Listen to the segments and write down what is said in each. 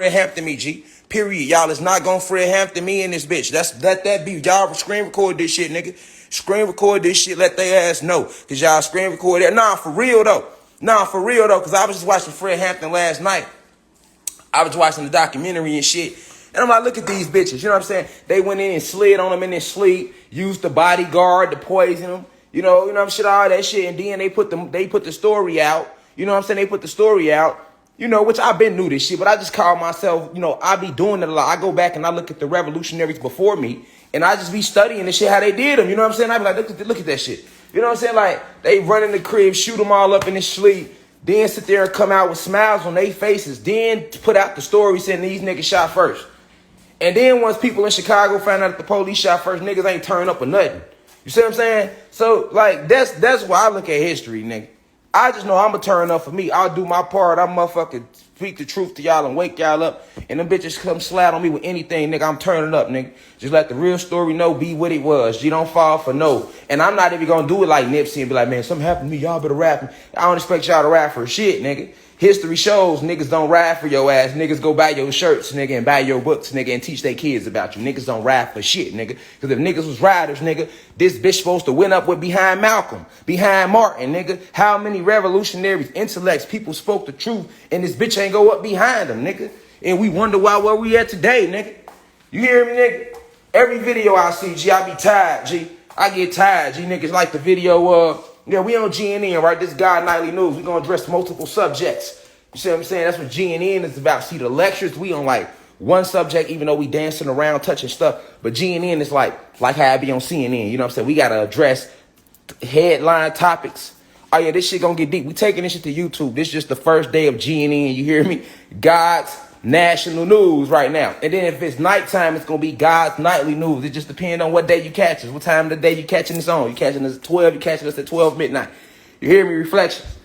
Fred Hampton me, G. Period. Y'all is not gonna Fred Hampton me in this bitch. Let that be. Y'all screen record this shit, nigga. Screen record this shit. Let they ass know. Cause y'all screen record that. Nah, for real though. Cause I was just watching Fred Hampton last night. I was watching the documentary and shit. And I'm like, look at these bitches. You know what I'm saying? They went in and slid on them in their sleep, used the bodyguard to poison them. You know what I'm saying? All that shit. And then they put the story out. You know what I'm saying? They put the story out. You know, which I've been new this shit, but I just call myself, you know, I be doing it a lot. I go back and I look at the revolutionaries before me, and I just be studying the shit, how they did them. You know what I'm saying? I be like, look at that shit. You know what I'm saying? Like, they run in the crib, shoot them all up in their sleep, then sit there and come out with smiles on their faces, then put out the story saying these niggas shot first. And then once people in Chicago found out that the police shot first, niggas ain't turned up or nothing. You see what I'm saying? So, like, that's why I look at history, nigga. I just know I'm going to turn up for me. I'll do my part. I'm motherfucking speak the truth to y'all and wake y'all up. And them bitches come slide on me with anything, nigga. I'm turning up, nigga. Just let the real story know, be what it was. You don't fall for no. And I'm not even going to do it like Nipsey and be like, man, something happened to me. Y'all better rap. I don't expect y'all to rap for shit, nigga. History shows niggas don't rap for your ass. Niggas go buy your shirts, nigga, and buy your books, nigga, and teach their kids about you. Niggas don't rap for shit, nigga. Because if niggas was riders, nigga, this bitch supposed to win up with behind Malcolm, behind Martin, nigga. How many revolutionaries, intellects, people spoke the truth, and this bitch ain't go up behind them, nigga. And we wonder why where we at today, nigga. You hear me, nigga? Every video I see, G, I be tired, G. I get tired, G. Niggas like the video yeah, we on GNN, right? This guy Nightly News. We gonna address multiple subjects. You see what I'm saying? That's what GNN is about. See, the lectures, we on like one subject, even though we dancing around, touching stuff. But GNN is like how I be on CNN. You know what I'm saying? We gotta address headline topics. Oh yeah, this shit gonna get deep. We taking this shit to YouTube. This is just the first day of GNN. You hear me? God's national news right now. And then if it's nighttime, it's gonna be God's nightly news. It just depends on what day you catch us, what time of the day you catching us on. You catching us at 12, you catching us at 12 midnight. You hear me? Reflections.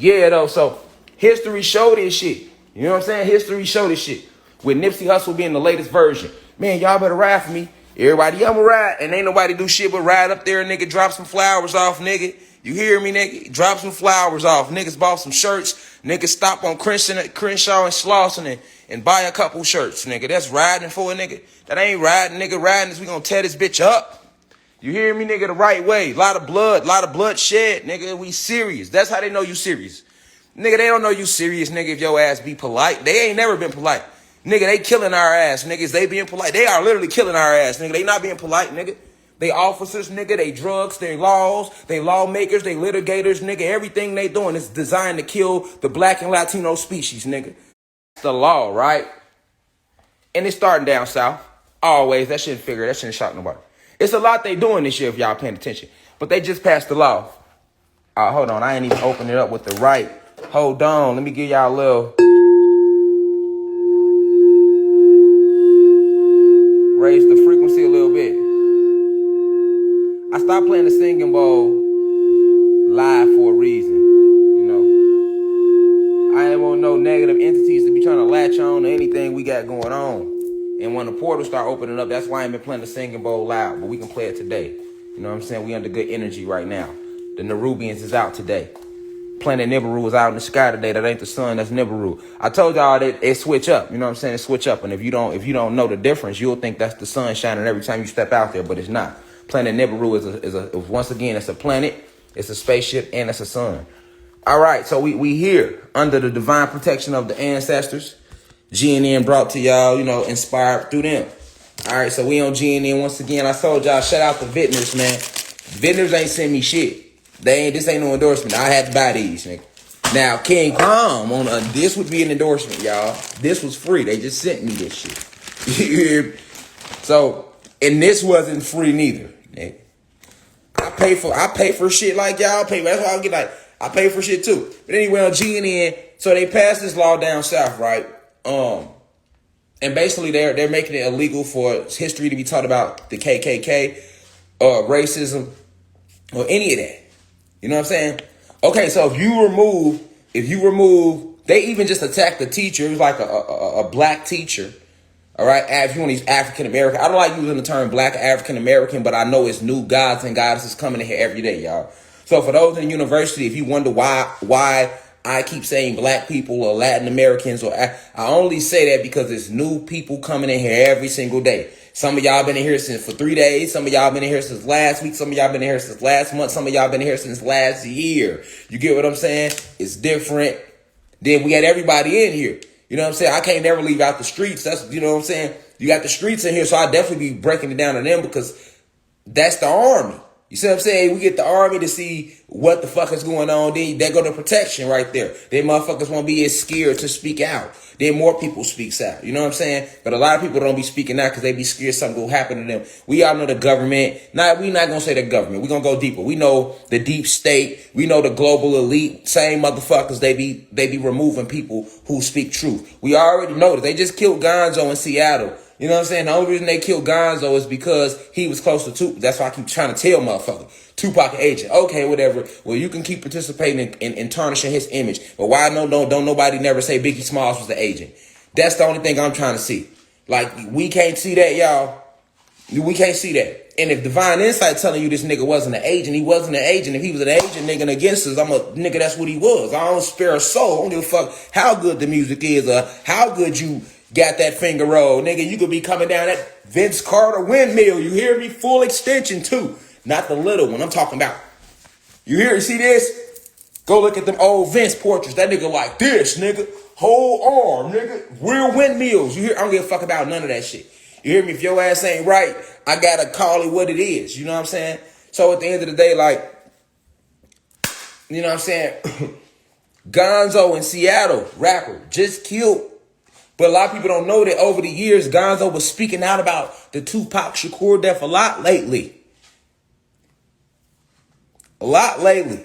Yeah, though, so history show this shit. You know what I'm saying? History show this shit. With Nipsey Hussle being the latest version. Man, y'all better ride for me. Everybody, I'ma ride. And ain't nobody do shit but ride up there, nigga, drop some flowers off, nigga. You hear me, nigga? Drop some flowers off. Niggas bought some shirts. Niggas stop on Crenshaw and Slauson and buy a couple shirts, nigga. That's riding for a nigga. That ain't riding, nigga. Riding is we gonna tear this bitch up. You hear me, nigga? The right way. Lot of blood shed, nigga. We serious. That's how they know you serious. Nigga, they don't know you serious, nigga, if your ass be polite. They ain't never been polite. Nigga, they killing our ass, niggas. They being polite. They are literally killing our ass, nigga. They not being polite, nigga. They officers, nigga, they drugs, they laws, they lawmakers, they litigators, nigga. Everything they doing is designed to kill the black and Latino species, nigga. It's the law, right? And it's starting down south. Always. That shouldn't shock nobody. It's a lot they doing this year if y'all paying attention. But they just passed the law. Hold on. I ain't even opened it up with the right. Hold on. Let me give y'all a little. Raise the frequency a little bit. I stopped playing the singing bowl live for a reason, you know. I ain't want no negative entities to be trying to latch on to anything we got going on. And when the portals start opening up, that's why I ain't been playing the singing bowl loud, but we can play it today. You know what I'm saying? We under good energy right now. The Nerubians is out today. Planet Nibiru is out in the sky today. That ain't the sun, that's Nibiru. I told y'all that it switch up. You know what I'm saying? It switch up. And if you don't know the difference, you'll think that's the sun shining every time you step out there, but it's not. Planet Nibiru is once again, it's a planet, it's a spaceship, and it's a sun. All right, so we here under the divine protection of the ancestors. GNN brought to y'all, you know, inspired through them. All right, so we on GNN once again. I told y'all, shout out to Vintners, man. Vintners ain't send me shit. This ain't no endorsement. I had to buy these, nigga. Now, King Palm this would be an endorsement, y'all. This was free. They just sent me this shit. So, and this wasn't free neither. Nigga. I pay for shit like y'all pay. That's why I get like I pay for shit too. But anyway, on GNN, so they passed this law down south, right? And basically they're making it illegal for history to be taught about the KKK or racism or any of that. You know what I'm saying? Okay, so if you remove, they even just attacked the teacher. It was like a black teacher. All right, if you want to use African American, I don't like using the term black African American, but I know it's new gods and goddesses coming in here every day, y'all. So for those in the university, if you wonder why I keep saying black people or Latin Americans, or I only say that because it's new people coming in here every single day. Some of y'all been in here since for 3 days. Some of y'all been in here since last week. Some of y'all been in here since last month. Some of y'all been in here since last year. You get what I'm saying? It's different. Then we had everybody in here. You know what I'm saying? I can't never leave out the streets. That's, you know what I'm saying? You got the streets in here, so I definitely be breaking it down to them because that's the army. You see what I'm saying? We get the army to see what the fuck is going on. Then they go to protection right there. Then motherfuckers won't be as scared to speak out. Then more people speaks out. You know what I'm saying? But a lot of people don't be speaking out because they be scared something will happen to them. We all know the government. We not going to say the government. We going to go deeper. We know the deep state. We know the global elite. Same motherfuckers. They be removing people who speak truth. We already know that. They just killed Gonzo in Seattle. You know what I'm saying? The only reason they killed Gonzo is because he was close to Tupac. That's why I keep trying to tell motherfuckers. Tupac agent. Okay, whatever. Well, you can keep participating in tarnishing his image. But why don't nobody never say Biggie Smalls was the agent? That's the only thing I'm trying to see. Like, we can't see that, y'all. We can't see that. And if Divine Insight telling you this nigga wasn't an agent, he wasn't an agent. If he was an agent, nigga, against us, I'm a nigga, that's what he was. I don't spare a soul. I don't give a fuck how good the music is or how good you got that finger roll. Nigga, you could be coming down that Vince Carter windmill. You hear me? Full extension too. Not the little one I'm talking about. You see this? Go look at them old Vince portraits. That nigga like this, nigga. Whole arm, nigga. Real windmills. You hear? I don't give a fuck about none of that shit. You hear me? If your ass ain't right, I gotta call it what it is. You know what I'm saying? So at the end of the day, like, you know what I'm saying? Gonzo in Seattle, rapper, just killed. But a lot of people don't know that over the years, Gonzo was speaking out about the Tupac Shakur death a lot lately. A lot lately.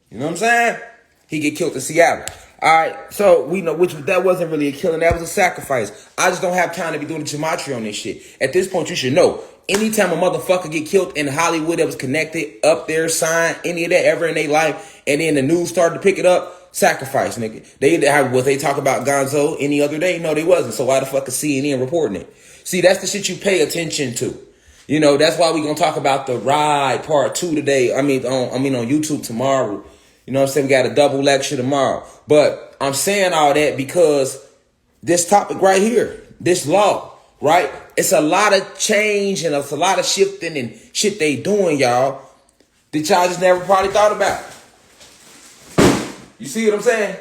You know what I'm saying? He get killed in Seattle. All right, so we know that wasn't really a killing. That was a sacrifice. I just don't have time to be doing the gematria on this shit. At this point, you should know. Anytime a motherfucker get killed in Hollywood that was connected, up there, signed, any of that ever in their life, and then the news started to pick it up, sacrifice, nigga. They talk about Gonzo any other day? No, they wasn't. So why the fuck is CNN reporting it? See, that's the shit you pay attention to. You know, that's why we gonna talk about the ride part 2 today. I mean on YouTube tomorrow. You know what I'm saying? We got a double lecture tomorrow. But I'm saying all that because this topic right here, this law, right? It's a lot of change and it's a lot of shifting and shit they doing, y'all, that y'all just never probably thought about. You see what I'm saying?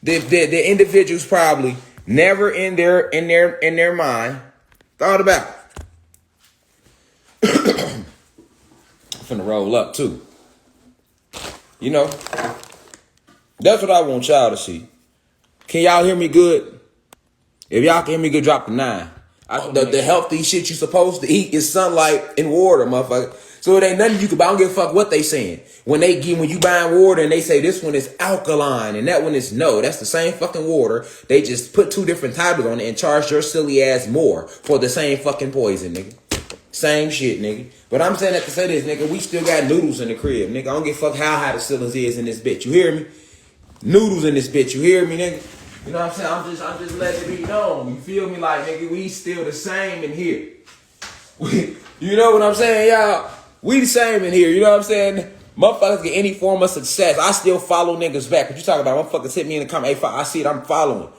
The individuals probably never in their mind thought about. I'm finna roll up too. You know, that's what I want y'all to see. Can y'all hear me good? If y'all can hear me good, drop the 9. The healthy shit you supposed to eat is sunlight and water, motherfucker. So it ain't nothing you can buy. I don't give a fuck what they saying. When you buying water and they say this one is alkaline and that one is no, that's the same fucking water. They just put 2 different titles on it and charge your silly ass more for the same fucking poison, nigga. Same shit, nigga. But I'm saying that to say this, nigga, we still got noodles in the crib, nigga. I don't give a fuck how high the ceilings is in this bitch. You hear me? Noodles in this bitch. You hear me, nigga? You know what I'm saying? I'm just letting it be known. You feel me? Like, nigga, we still the same in here. You know what I'm saying, y'all? We the same in here. You know what I'm saying? Motherfuckers get any form of success. I still follow niggas back. What you talking about? Motherfuckers hit me in the comment. Hey, I see it. I'm following.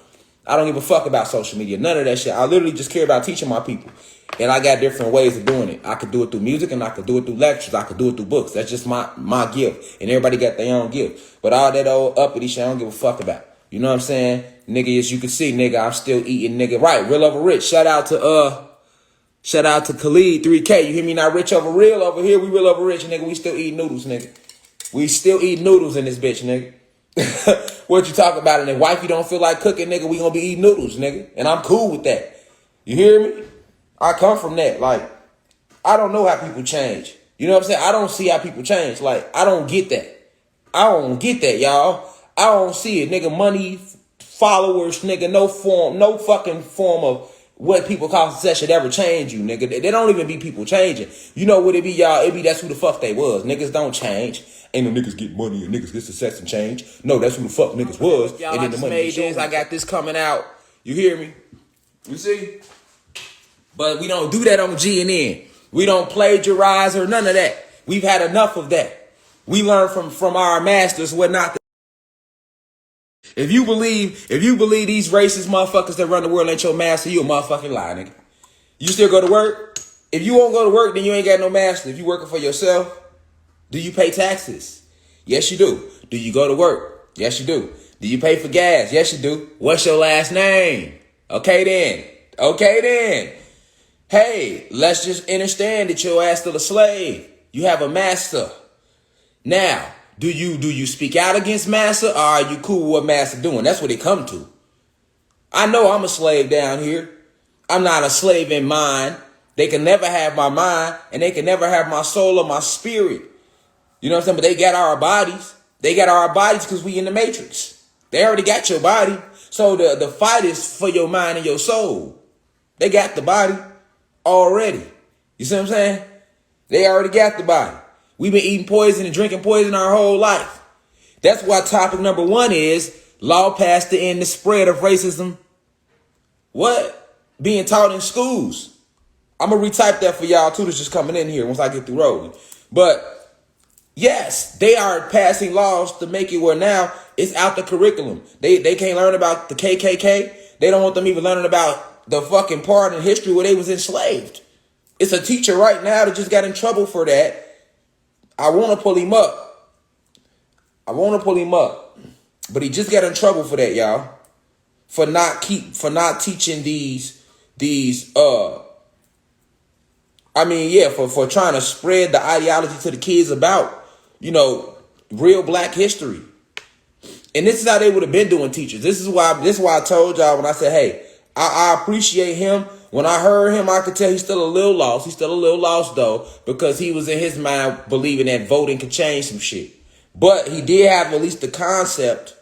I don't give a fuck about social media. None of that shit. I literally just care about teaching my people. And I got different ways of doing it. I could do it through music and I could do it through lectures. I could do it through books. That's just my gift. And everybody got their own gift. But all that old uppity shit I don't give a fuck about. You know what I'm saying? Nigga, as you can see, nigga, I'm still eating, nigga. Right, real over rich. Shout out to Khalid 3K. You hear me? Not rich over real over here. We real over rich, nigga. We still eat noodles, nigga. We still eat noodles in this bitch, nigga. What you talking about? And if wifey don't feel like cooking, nigga, we gonna be eating noodles, nigga. And I'm cool with that. You hear me? I come from that. Like, I don't know how people change. You know what I'm saying? I don't see how people change. Like, I don't get that. I don't get that, y'all. I don't see it, nigga. Money, followers, nigga. No fucking form of what people call success should ever change you, nigga. They don't even be people changing. You know what it be, y'all? It be that's who the fuck they was. Niggas don't change. Ain't no niggas get money and niggas get success and change. No, that's who the fuck niggas was. Y'all, and then the money made this. I got this coming out. You hear me? You see? But we don't do that on GNN. We don't plagiarize or none of that. We've had enough of that. We learn from our masters what not to If you believe these racist motherfuckers that run the world ain't your master, you a motherfucking lie, nigga. You still go to work? If you won't go to work, then you ain't got no master. If you working for yourself, do you pay taxes? Yes, you do. Do you go to work? Yes, you do. Do you pay for gas? Yes, you do. What's your last name? Okay then. Hey, let's just understand that your ass still a slave. You have a master. Now, do you speak out against master, or are you cool with what master doing? That's what it come to. I know I'm a slave down here. I'm not a slave in mind. They can never have my mind, and they can never have my soul or my spirit. You know what I'm saying? But they got our bodies. They got our bodies because we in the matrix. They already got your body. So the fight is for your mind and your soul. They got the body already. You see what I'm saying? They already got the body. We've been eating poison and drinking poison our whole life. That's why topic number 1 is law passed to end the spread of racism. What? Being taught in schools. I'm going to retype that for y'all too that's just coming in here once I get through rolling. But yes, they are passing laws to make it where now it's out the curriculum. They can't learn about the KKK. They don't want them even learning about the fucking part in history where they was enslaved. It's a teacher right now that just got in trouble for that. I want to pull him up. But he just got in trouble for that, y'all. For not teaching for trying to spread the ideology to the kids about, real black history. And this is how they would have been doing teachers. This is why I told y'all when I said, hey, I appreciate him. When I heard him, I could tell he's still a little lost. He's still a little lost, though, because he was in his mind believing that voting could change some shit. But he did have at least the concept.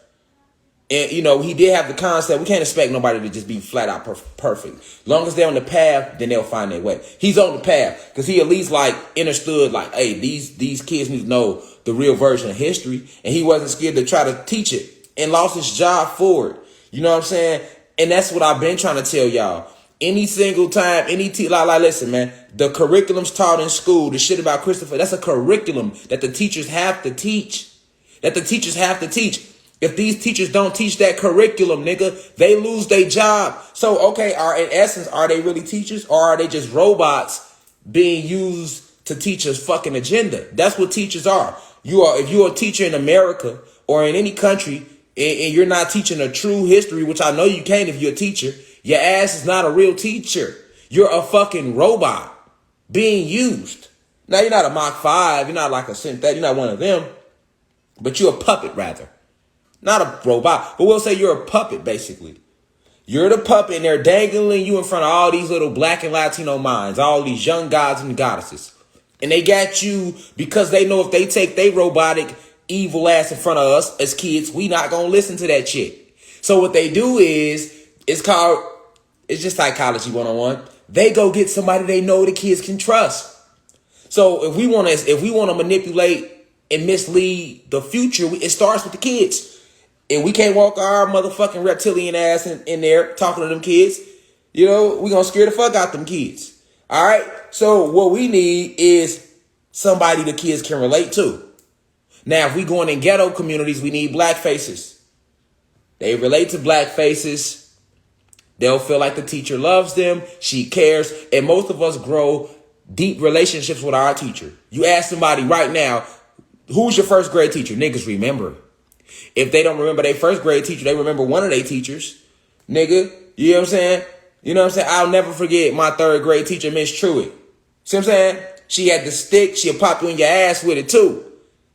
And, he did have the concept. We can't expect nobody to just be flat out perfect. As long as they're on the path, then they'll find their way. He's on the path because he at least understood hey, these kids need to know the real version of history. And he wasn't scared to try to teach it and lost his job for it. You know what I'm saying? And that's what I've been trying to tell y'all. Any single time, listen, man, the curriculum's taught in school, the shit about Christopher, that's a curriculum that the teachers have to teach. If these teachers don't teach that curriculum, nigga, they lose their job. So, okay, are they really teachers, or are they just robots being used to teach us fucking agenda? That's what teachers are. If you're a teacher in America or in any country, and you're not teaching a true history, which I know you can't if you're a teacher, your ass is not a real teacher. You're a fucking robot being used. Now, you're not a Mach 5. You're not like a synthetic. You're not one of them. But you're a puppet, rather. Not a robot. But we'll say you're a puppet, basically. You're the puppet, and they're dangling you in front of all these little black and Latino minds, all these young gods and goddesses. And they got you because they know if they take their robotic evil ass in front of us as kids, we not going to listen to that shit. So what they do is, it's just psychology 101. They go get somebody they know the kids can trust. So if we want to manipulate and mislead the future, it starts with the kids. And we can't walk our motherfucking reptilian ass in there talking to them kids. We going to scare the fuck out them kids. All right. So what we need is somebody the kids can relate to. Now, if we going in ghetto communities, we need black faces. They relate to black faces. They'll feel like the teacher loves them. She cares. And most of us grow deep relationships with our teacher. You ask somebody right now, who's your first grade teacher? Niggas remember. If they don't remember their first grade teacher, they remember one of their teachers. Nigga, you know what I'm saying? I'll never forget my third grade teacher, Miss Truitt. See what I'm saying? She had the stick. She'll pop you in your ass with it too.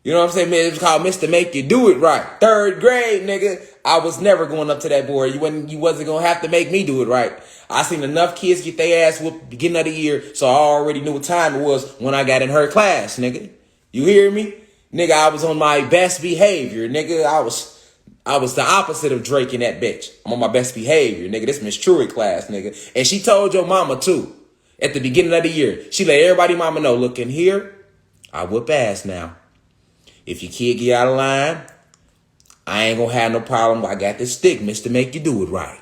You know what I'm saying? Man, it was called Mr. Make You Do It Right. Third grade, nigga. I was never going up to that board. You wasn't going to have to make me do it right. I seen enough kids get their ass whooped beginning of the year, so I already knew what time it was when I got in her class, nigga. You hear me? Nigga, I was on my best behavior, nigga. I was the opposite of Drake in that bitch. I'm on my best behavior, nigga. This Miss Truitt class, nigga. And she told your mama, too, at the beginning of the year. She let everybody mama know, look in here, I whoop ass now. If your kid get out of line, I ain't gonna have no problem. I got this stick, Mr. Make You Do It Right.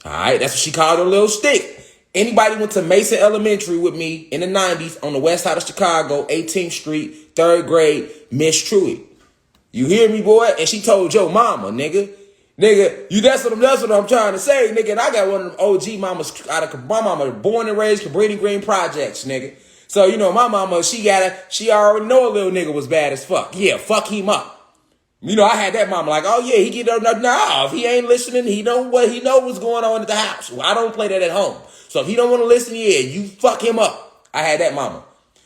All right, that's what she called her little stick. Anybody went to Mason Elementary with me in the 90s on the west side of Chicago, 18th Street, third grade, Miss Truitt. You hear me, boy? And she told your mama, nigga. Nigga, that's what I'm trying to say, nigga. And I got one of them OG mamas out of my mama, born and raised Cabrini Green Projects, nigga. So, you know, my mama, she already know a little nigga was bad as fuck. Yeah, fuck him up. You know, I had that mama like, oh yeah, he get up. Nah, if he ain't listening, he know what's going on at the house. Well, I don't play that at home. So if he don't want to listen, yeah, you fuck him up. I had that mama.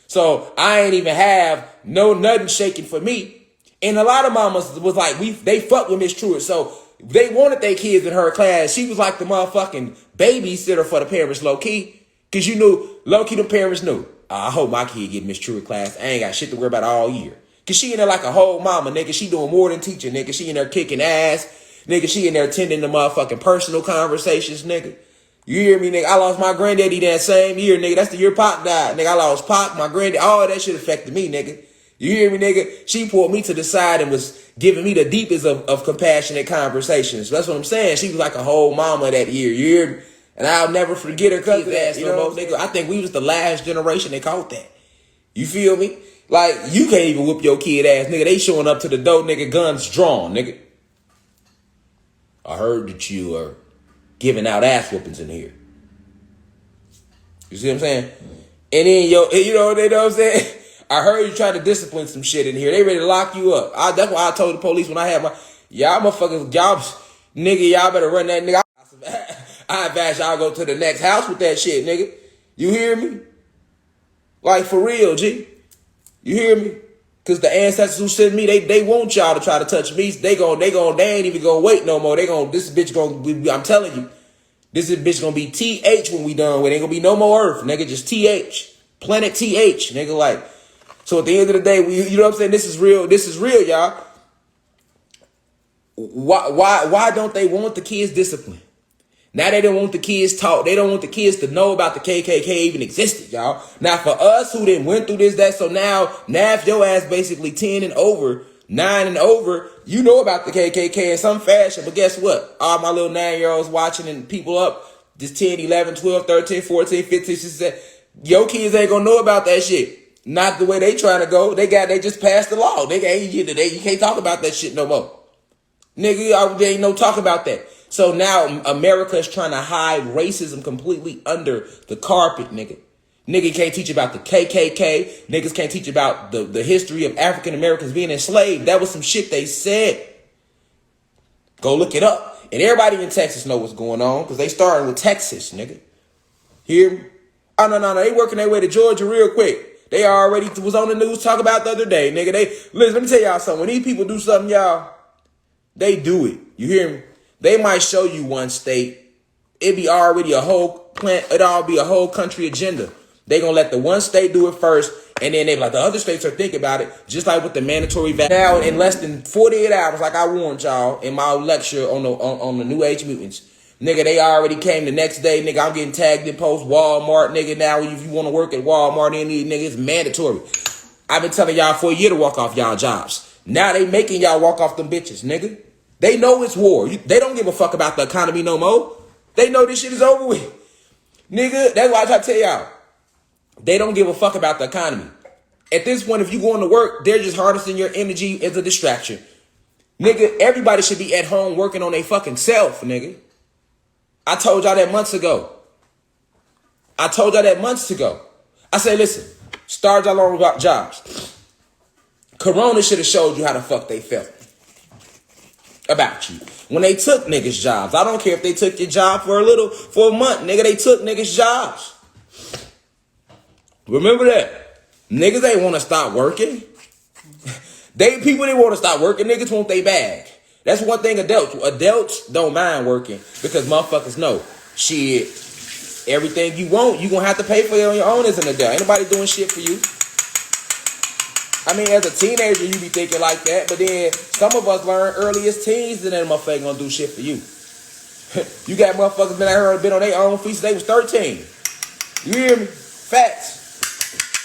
So I ain't even have nothing shaking for me. And a lot of mamas was like, they fuck with Miss Truitt. So they wanted their kids in her class. She was like the motherfucking babysitter for the parents, low key. Cause you knew, low key, the parents knew. I hope my kid get Miss Truitt class. I ain't got shit to worry about all year. Cause she in there like a whole mama, nigga. She doing more than teaching, nigga. She in there kicking ass. Nigga, she in there attending the motherfucking personal conversations, nigga. You hear me, nigga? I lost my granddaddy that same year, nigga. That's the year Pac died. Nigga, I lost Pac, my granddaddy. All that shit affected me, nigga. You hear me, nigga? She pulled me to the side and was giving me the deepest of compassionate conversations. That's what I'm saying. She was like a whole mama that year. You hear me? And I'll never forget her because of that. You know, nigga, I think we was the last generation that caught that. You feel me? Like, you can't even whoop your kid ass, nigga. They showing up to the door, nigga, guns drawn, nigga. I heard that you are giving out ass whoopings in here. You see what I'm saying? And then, you know what I'm saying? I heard you trying to discipline some shit in here. They ready to lock you up. That's why I told the police when I had y'all motherfuckers, y'all better run that nigga. I advise y'all go to the next house with that shit, nigga. You hear me? Like, for real, G. You hear me? Cause the ancestors who sent me, they want y'all to try to touch me. They ain't even gonna wait no more. This bitch gonna be, I'm telling you, this bitch gonna be TH when we done with. Ain't gonna be no more Earth, nigga. Just TH, planet TH, nigga. Like, so at the end of the day, you know what I'm saying? This is real. This is real, y'all. Why don't they want the kids disciplined? Now they don't want the kids taught. They don't want the kids to know about the KKK even existed, y'all. Now for us who didn't went through that, so now if your ass basically 10 and over, 9 and over, you know about the KKK in some fashion. But guess what? All my little 9-year-olds watching and people up, just 10, 11, 12, 13, 14, 15, 16, your kids ain't gonna know about that shit. Not the way they trying to go. They just passed the law. You can't talk about that shit no more. Nigga, there ain't no talk about that. So now America is trying to hide racism completely under the carpet, nigga. Nigga can't teach about the KKK. Niggas can't teach about the history of African Americans being enslaved. That was some shit they said. Go look it up. And everybody in Texas know what's going on because they starting with Texas, nigga. Hear me? Oh, no. They working their way to Georgia real quick. They already was on the news talk about the other day, nigga. Listen, let me tell y'all something. When these people do something, y'all, they do it. You hear me? They might show you one state. It be already a whole plant. It all be a whole country agenda. They gonna let the one state do it first, and then they like the other states are thinking about it. Just like with the mandatory vaccine. Now in less than 48 hours, like I warned y'all in my lecture on the New Age Mutants, nigga, they already came the next day. Nigga, I'm getting tagged in post Walmart. Nigga, now if you want to work at Walmart, nigga, it's mandatory. I've been telling y'all for a year to walk off y'all jobs. Now they making y'all walk off them bitches, nigga. They know it's war. They don't give a fuck about the economy no more. They know this shit is over with. Nigga, that's why I try to tell y'all. They don't give a fuck about the economy. At this point, if you going to work, they're just harnessing your energy as a distraction. Nigga, everybody should be at home working on their fucking self, nigga. I told y'all that months ago. I said, listen, start y'all on about jobs. Corona should have showed you how the fuck they felt about you. When they took niggas' jobs. I don't care if they took your job for a month. Nigga, they took niggas' jobs. Remember that. Niggas ain't want to stop working. People didn't want to stop working. Niggas want they bag. That's one thing adults don't mind working because motherfuckers know shit. Everything you want, you gonna have to pay for it on your own as an adult. Ain't nobody doing shit for you. I mean, as a teenager, you be thinking like that, but then some of us learn early as teens, and then motherfucker gonna do shit for you. You got motherfuckers been on their own feet since they was 13. You hear me? Facts.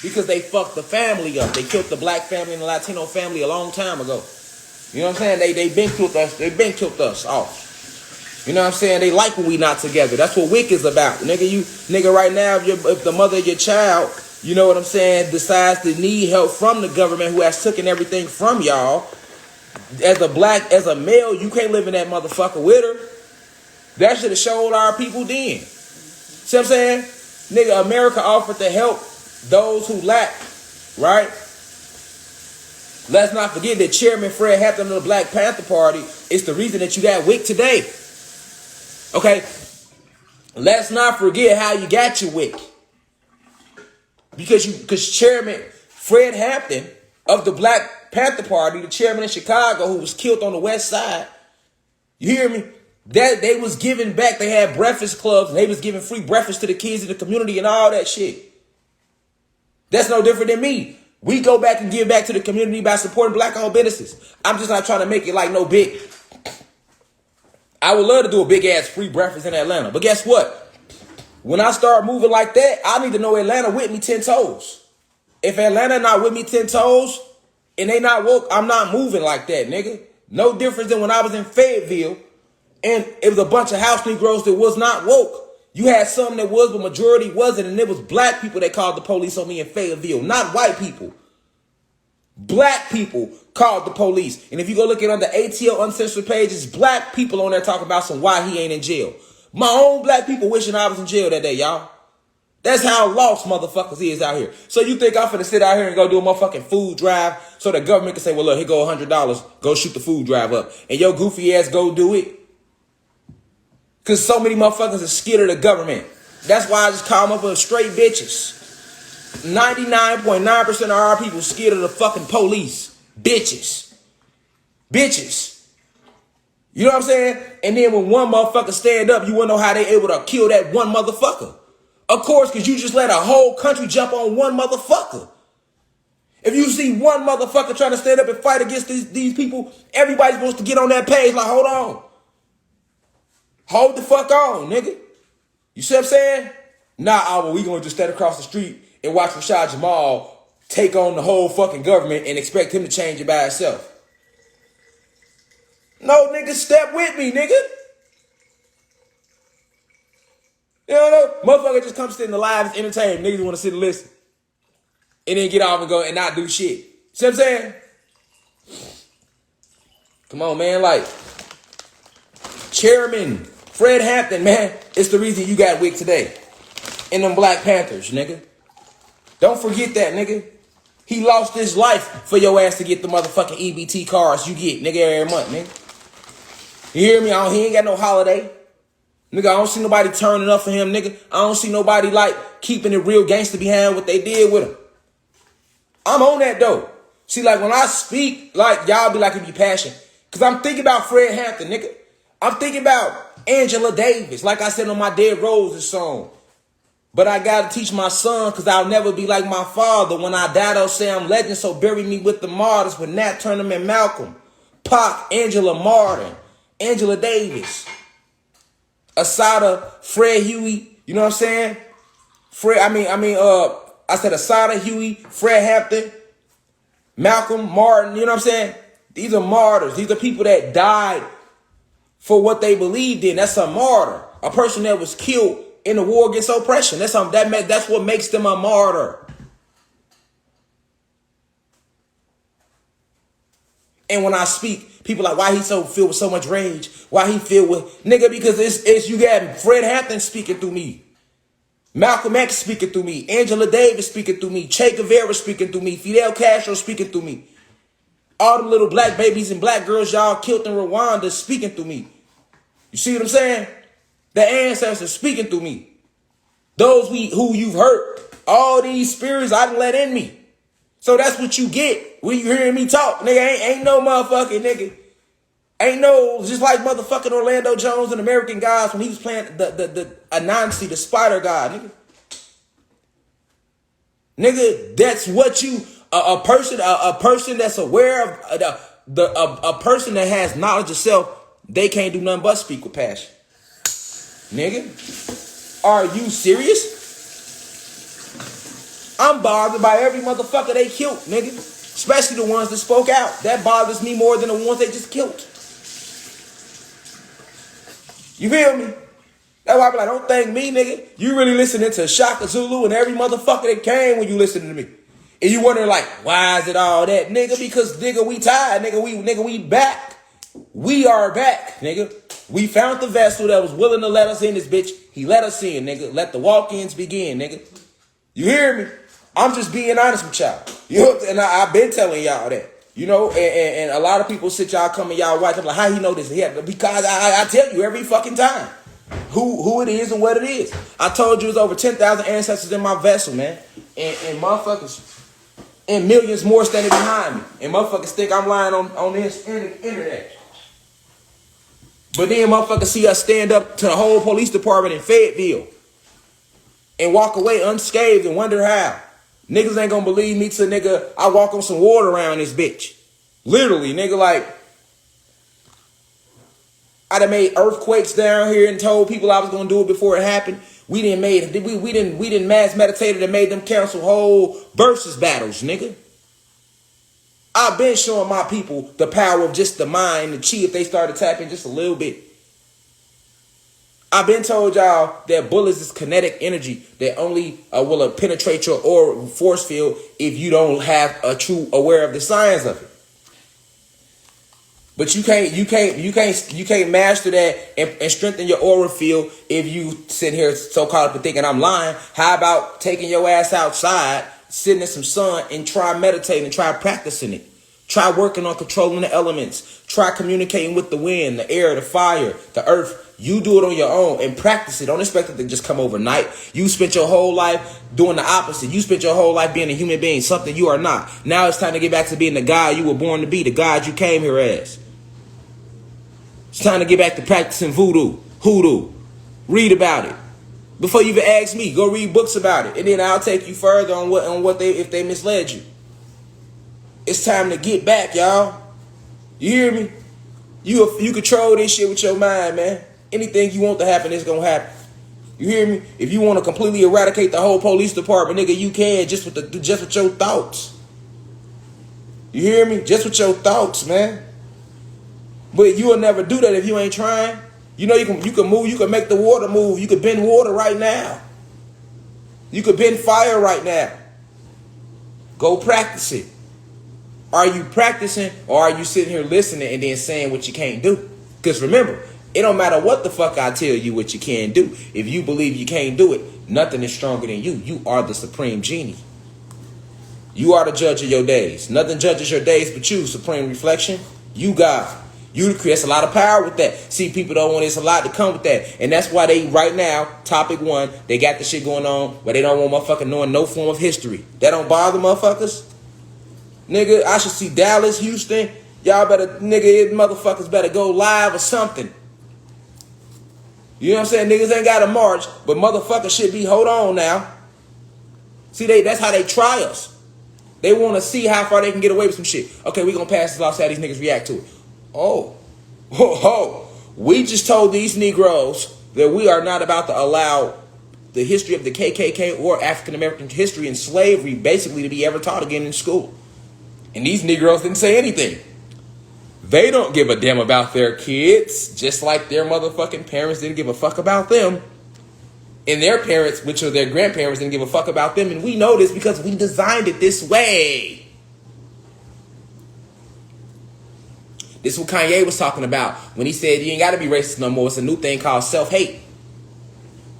Because they fucked the family up. They killed the black family and the Latino family a long time ago. You know what I'm saying? They been killed us. They been killed us off. You know what I'm saying? They like when we not together. That's what WIC is about. Nigga, right now, if the mother of your child, you know what I'm saying, decides to need help from the government who has taken everything from y'all, As a male, you can't live in that motherfucker with her. That should have showed our people then. See what I'm saying? Nigga, America offered to help those who lack, right? Let's not forget that Chairman Fred Hampton of the Black Panther Party is the reason that you got WIC today. Okay? Let's not forget how you got your WIC. Because Chairman Fred Hampton of the Black Panther Party, the chairman in Chicago who was killed on the west side, you hear me? That they was giving back. They had breakfast clubs. And they was giving free breakfast to the kids in the community and all that shit. That's no different than me. We go back and give back to the community by supporting black-owned businesses. I'm just not trying to make it like no big. I would love to do a big-ass free breakfast in Atlanta. But guess what? When I start moving like that, I need to know Atlanta with me 10 toes. If Atlanta not with me 10 toes and they not woke, I'm not moving like that, nigga. No difference than when I was in Fayetteville and it was a bunch of house Negroes that was not woke. You had some that was, but majority wasn't, and it was black people that called the police on me in Fayetteville, not white people. Black people called the police. And if you go look at on the ATL Uncensored page, it's black people on there talking about some why he ain't in jail. My own black people wishing I was in jail that day, y'all. That's how lost motherfuckers is out here. So you think I'm finna sit out here and go do a motherfucking food drive so the government can say, well, look, here go $100. Go shoot the food drive up. And your goofy ass go do it? Because so many motherfuckers are scared of the government. That's why I just call them up with straight bitches. 99.9% of our people scared of the fucking police. Bitches. Bitches. You know what I'm saying? And then when one motherfucker stand up, you want to know how they able to kill that one motherfucker. Of course, because you just let a whole country jump on one motherfucker. If you see one motherfucker trying to stand up and fight against these people, everybody's supposed to get on that page like, hold on. Hold the fuck on, nigga. You see what I'm saying? Nah, we going to just stand across the street and watch Rashad Jamal take on the whole fucking government and expect him to change it by himself. No, nigga, step with me, nigga. You know, motherfucker just come sit in the live and entertain. Niggas want to sit and listen. And then get off and go and not do shit. See what I'm saying? Come on, man. Like, Chairman Fred Hampton, man, it's the reason you got WIC today. And them Black Panthers, nigga. Don't forget that, nigga. He lost his life for your ass to get the motherfucking EBT cards you get, nigga, every month, nigga. You hear me? He ain't got no holiday. Nigga, I don't see nobody turning up for him, nigga. I don't see nobody, like, keeping it real gangster behind what they did with him. I'm on that, though. See, like, when I speak, like, y'all be like, it be passion. Because I'm thinking about Fred Hampton, nigga. I'm thinking about Angela Davis, like I said on my Dead Roses song. But I got to teach my son because I'll never be like my father. When I die, they'll say I'm legend, so bury me with the martyrs. With Nat Turner and Malcolm, Pac, Angela Martin, Angela Davis, Asada, Fred Huey, you know what I'm saying? I said Asada, Huey, Fred Hampton, Malcolm, Martin, you know what I'm saying? These are martyrs. These are people that died for what they believed in. That's a martyr. A person that was killed in the war against oppression. That's what makes them a martyr. And when I speak, people are like, why he so filled with so much rage? Why he filled with, nigga, because it's you got Fred Hampton speaking through me. Malcolm X speaking through me. Angela Davis speaking through me. Che Guevara speaking through me. Fidel Castro speaking through me. All the little black babies and black girls y'all killed in Rwanda speaking through me. You see what I'm saying? The ancestors speaking through me. Those who you've hurt. All these spirits I done let in me. So that's what you get when you hearing me talk. Nigga, ain't no motherfucking nigga. Ain't no, just like motherfucking Orlando Jones in American Gods when he was playing the Anansi, the spider god, nigga. Nigga, that's what you, a person that's aware of, a person that has knowledge of self, they can't do nothing but speak with passion. Nigga, are you serious? I'm bothered by every motherfucker they killed, nigga. Especially the ones that spoke out. That bothers me more than the ones they just killed. You feel me? That's why I be like, don't thank me, nigga. You really listening to Shaka Zulu and every motherfucker that came when you listening to me. And you wondering like, why is it all that? Nigga, because nigga, we tired. Nigga, we back. We are back, nigga. We found the vessel that was willing to let us in this bitch. He let us in, nigga. Let the walk-ins begin, nigga. You hear me? I'm just being honest with y'all. You know, and I've been telling y'all that. You know, and a lot of people sit y'all come and y'all watch. I'm like, how he know this? Yeah, because I tell you every fucking time who it is and what it is. I told you it's over 10,000 ancestors in my vessel, man. And motherfuckers, and millions more standing behind me. And motherfuckers think I'm lying on this internet. But then motherfuckers see us stand up to the whole police department in Fayetteville and walk away unscathed and wonder how. Niggas ain't gonna believe me till nigga I walk on some water around this bitch. Literally, nigga, like I done made earthquakes down here and told people I was gonna do it before it happened. We didn't mass meditate and made them cancel whole versus battles, nigga. I've been showing my people the power of just the mind, the chi, if they start to tap in just a little bit. I've been told y'all that bullets is kinetic energy that only will penetrate your aura force field if you don't have a true aware of the science of it. But you can't master that and strengthen your aura field if you sit here so caught up thinking I'm lying. How about taking your ass outside, sitting in some sun, and try meditating, try practicing it. Try working on controlling the elements. Try communicating with the wind, the air, the fire, the earth. You do it on your own and practice it. Don't expect it to just come overnight. You spent your whole life doing the opposite. You spent your whole life being a human being, something you are not. Now it's time to get back to being the God you were born to be, the God you came here as. It's time to get back to practicing voodoo, hoodoo. Read about it. Before you even ask me, go read books about it. And then I'll take you further on what if they misled you. It's time to get back, y'all. You hear me? You control this shit with your mind, man. Anything you want to happen is gonna happen. You hear me? If you want to completely eradicate the whole police department, nigga, you can just with your thoughts. You hear me? Just with your thoughts, man. But you will never do that if you ain't trying. You know you can move. You can make the water move. You can bend water right now. You can bend fire right now. Go practice it. Are you practicing or are you sitting here listening and then saying what you can't do? Because remember, it don't matter what the fuck I tell you what you can do. If you believe you can't do it, nothing is stronger than you. You are the supreme genie. You are the judge of your days. Nothing judges your days but you, supreme reflection. You God. You create a lot of power with that. See, people don't want, it's a lot to come with that. And that's why they, right now, topic one, they got the shit going on where they don't want motherfucking knowing no form of history. That don't bother motherfuckers. Nigga, I should see Dallas, Houston. Y'all better, nigga, motherfuckers better go live or something. You know what I'm saying? Niggas ain't got to march, but motherfuckers should be, hold on now. See, that's how they try us. They want to see how far they can get away with some shit. Okay, we going to pass this law, see how these niggas react to it. We just told these Negroes that we are not about to allow the history of the KKK or African American history and slavery basically to be ever taught again in school. And these Negroes didn't say anything. They don't give a damn about their kids, just like their motherfucking parents didn't give a fuck about them. And their parents, which are their grandparents, didn't give a fuck about them. And we know this because we designed it this way. This is what Kanye was talking about when he said you ain't got to be racist no more. It's a new thing called self-hate.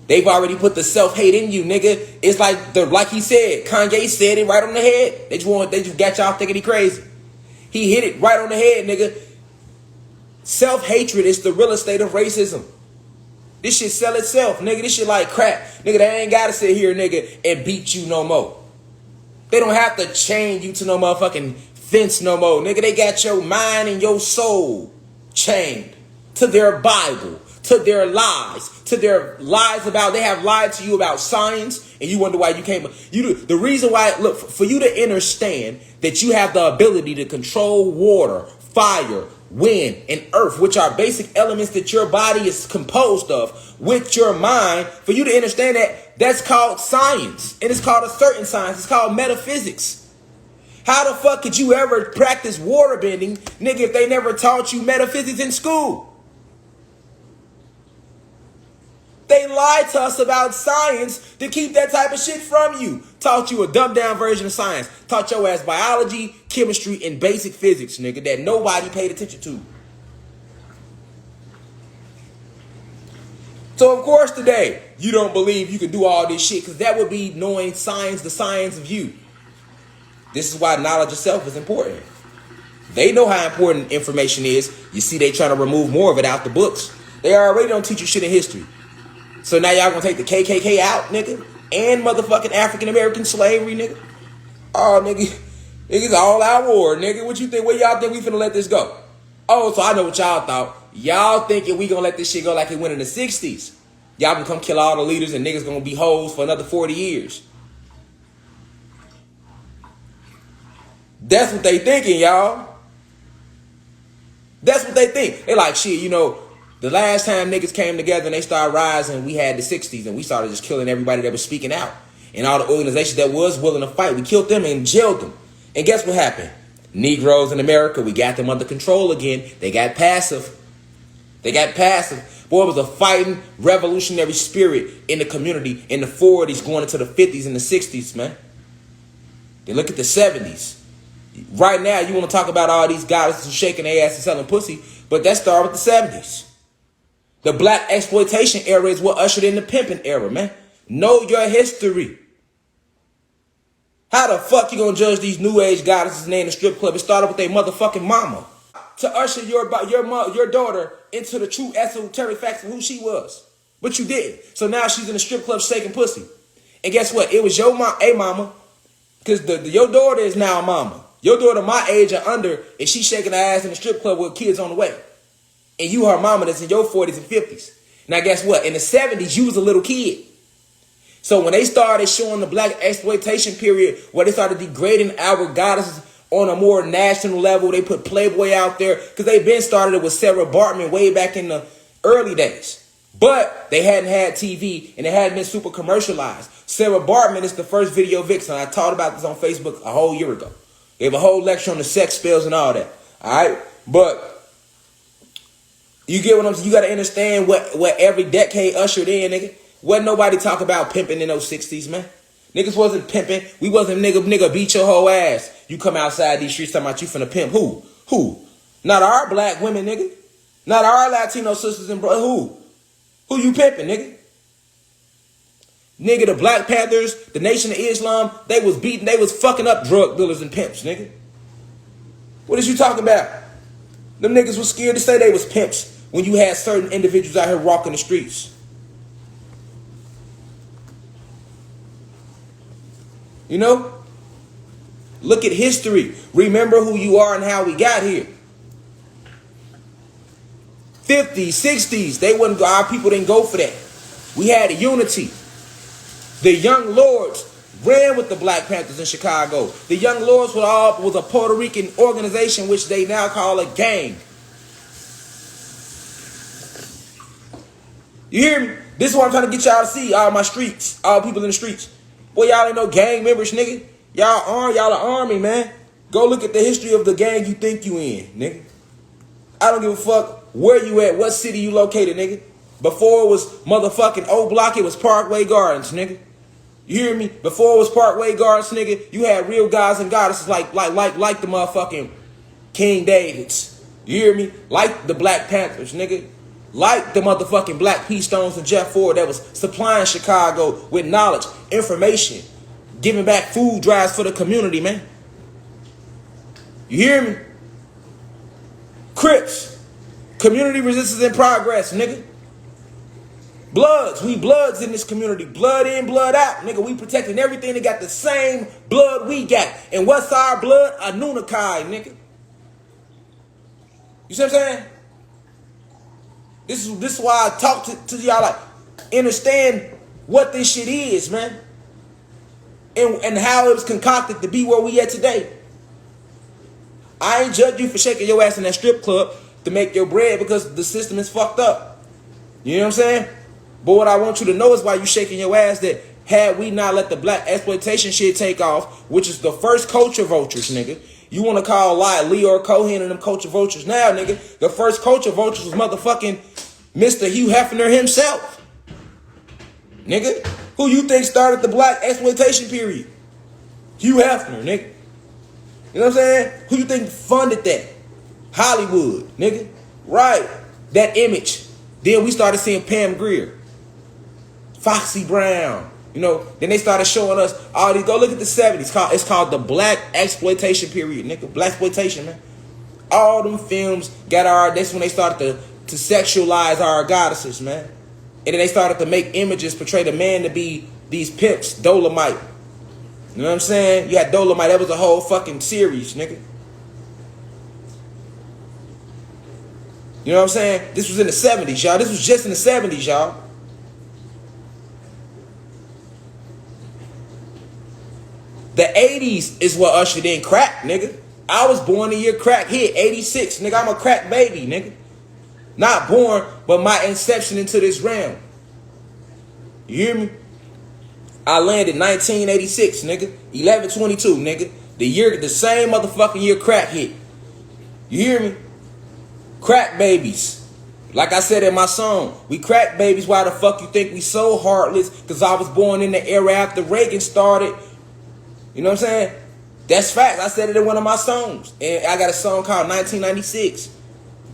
They've already put the self-hate in you, nigga. It's like he said, Kanye said it right on the head. They just got y'all thinking he crazy. He hit it right on the head, nigga. Self-hatred is the real estate of racism. This shit sell itself, nigga. This shit like crap. Nigga, they ain't got to sit here, nigga, and beat you no more. They don't have to chain you to no motherfucking fence no more, nigga. They got your mind and your soul chained to their Bible, to their lies about, they have lied to you about science, and you wonder why you can't. The reason why, look, for you to understand that you have the ability to control water, fire, wind, and earth, which are basic elements that your body is composed of, with your mind, for you to understand that's called science, and it's called a certain science. It's called metaphysics. How the fuck could you ever practice water bending, nigga, if they never taught you metaphysics in school? They lied to us about science to keep that type of shit from you. Taught you a dumbed down version of science. Taught your ass biology, chemistry, and basic physics, nigga, that nobody paid attention to. So, of course, today, you don't believe you can do all this shit, because that would be knowing science, the science of you. This is why knowledge itself is important. They know how important information is. You see, they trying to remove more of it out the books. They already don't teach you shit in history. So now y'all gonna take the KKK out, nigga? And motherfucking African-American slavery, nigga? Oh, nigga. Niggas all out war, nigga. What you think? Where y'all think we finna let this go? Oh, so I know what y'all thought. Y'all thinking we gonna let this shit go like it went in the 60s. Y'all can come kill all the leaders and niggas gonna be hoes for another 40 years. That's what they thinking, y'all. That's what they think. They like, shit, you know, the last time niggas came together and they started rising, we had the 60s and we started just killing everybody that was speaking out. And all the organizations that was willing to fight, we killed them and jailed them. And guess what happened? Negroes in America, we got them under control again. They got passive. They got passive. Boy, it was a fighting revolutionary spirit in the community in the 40s going into the 50s and the 60s, man. Then look at the 70s. Right now, you want to talk about all these goddesses who shaking their ass and selling pussy, but that started with the 70s. The black exploitation era is what ushered in the pimping era, man. Know your history. How the fuck you gonna judge these new age goddesses and they in the strip club? It started with their motherfucking mama. To usher your daughter into the true esoteric facts of who she was. But you didn't. So now she's in the strip club shaking pussy. And guess what? It was your mama. Because your daughter is now a mama. Your daughter my age or under, and she shaking her ass in the strip club with kids on the way. And you her mama that's in your 40s and 50s. Now guess what? In the 70s, you was a little kid. So when they started showing the black exploitation period, where they started degrading our goddesses on a more national level, they put Playboy out there, because they been started it with Sarah Bartman way back in the early days. But they hadn't had TV, and it hadn't been super commercialized. Sarah Bartman is the first video vixen. I talked about this on Facebook a whole year ago. Gave a whole lecture on the sex spells and all that. All right? But you get what I'm saying? You got to understand what every decade ushered in, nigga. Wasn't nobody talk about pimping in those 60s, man. Niggas wasn't pimping. We wasn't nigga beat your whole ass. You come outside these streets talking about you finna pimp. Who? Not our black women, nigga. Not our Latino sisters and brothers. Who you pimping, nigga? Nigga, the Black Panthers, the Nation of Islam, they was beating, they was fucking up drug dealers and pimps, nigga. What is you talking about? Them niggas was scared to say they was pimps when you had certain individuals out here walking the streets. You know? Look at history. Remember who you are and how we got here. 50s, 60s, our people didn't go for that. We had a unity. The Young Lords ran with the Black Panthers in Chicago. The Young Lords was a Puerto Rican organization, which they now call a gang. You hear me? This is what I'm trying to get y'all to see. All my streets, all people in the streets. Boy, y'all ain't no gang members, nigga. Y'all are army, man. Go look at the history of the gang you think you in, nigga. I don't give a fuck where you at, what city you located, nigga. Before it was motherfucking O Block, it was Parkway Gardens, nigga. You hear me? Before it was Parkway Gardens, nigga, you had real gods and goddesses like the motherfucking King Davids. You hear me? Like the Black Panthers, nigga. Like the motherfucking Black P. Stones and Jeff Ford that was supplying Chicago with knowledge, information, giving back food drives for the community, man. You hear me? Crips. Community resistance and progress, nigga. Bloods. We bloods in this community. Blood in, blood out. Nigga, we protecting everything that got the same blood we got. And what's our blood? Anunnaki, nigga. You see what I'm saying? This is why I talk to y'all, like, understand what this shit is, man. And how it was concocted to be where we at today. I ain't judge you for shaking your ass in that strip club to make your bread because the system is fucked up. You know what I'm saying? But what I want you to know is why you shaking your ass, that had we not let the black exploitation shit take off, which is the first culture vultures, nigga. You want to call Leo Cohen and them culture vultures now, nigga. The first culture vultures was motherfucking Mr. Hugh Hefner himself. nigga. Who you think started the black exploitation period? Hugh Hefner, nigga. You know what I'm saying? Who you think funded that? Hollywood, nigga. Right. That image. Then we started seeing Pam Grier, Foxy Brown. You know, then they started showing us all these. Go look at the 70s. It's called the black exploitation period, nigga. Black exploitation, man. All them films got that's when they started to sexualize our goddesses, man. And then they started to make images, portray the man to be these pimps, Dolomite. You know what I'm saying? You had Dolomite, that was a whole fucking series, nigga. You know what I'm saying? This was in the 70s, y'all. This was just in the 70s, y'all. The 80s is what ushered in crack, nigga. I was born the year crack hit, 86, nigga. I'm a crack baby, nigga. Not born, but my inception into this realm. You hear me? I landed 1986, nigga. 11/22, nigga. The same motherfucking year crack hit. You hear me? Crack babies. Like I said in my song, we crack babies. Why the fuck you think we so heartless? Because I was born in the era after Reagan started. You know what I'm saying? That's facts. I said it in one of my songs. And I got a song called 1996.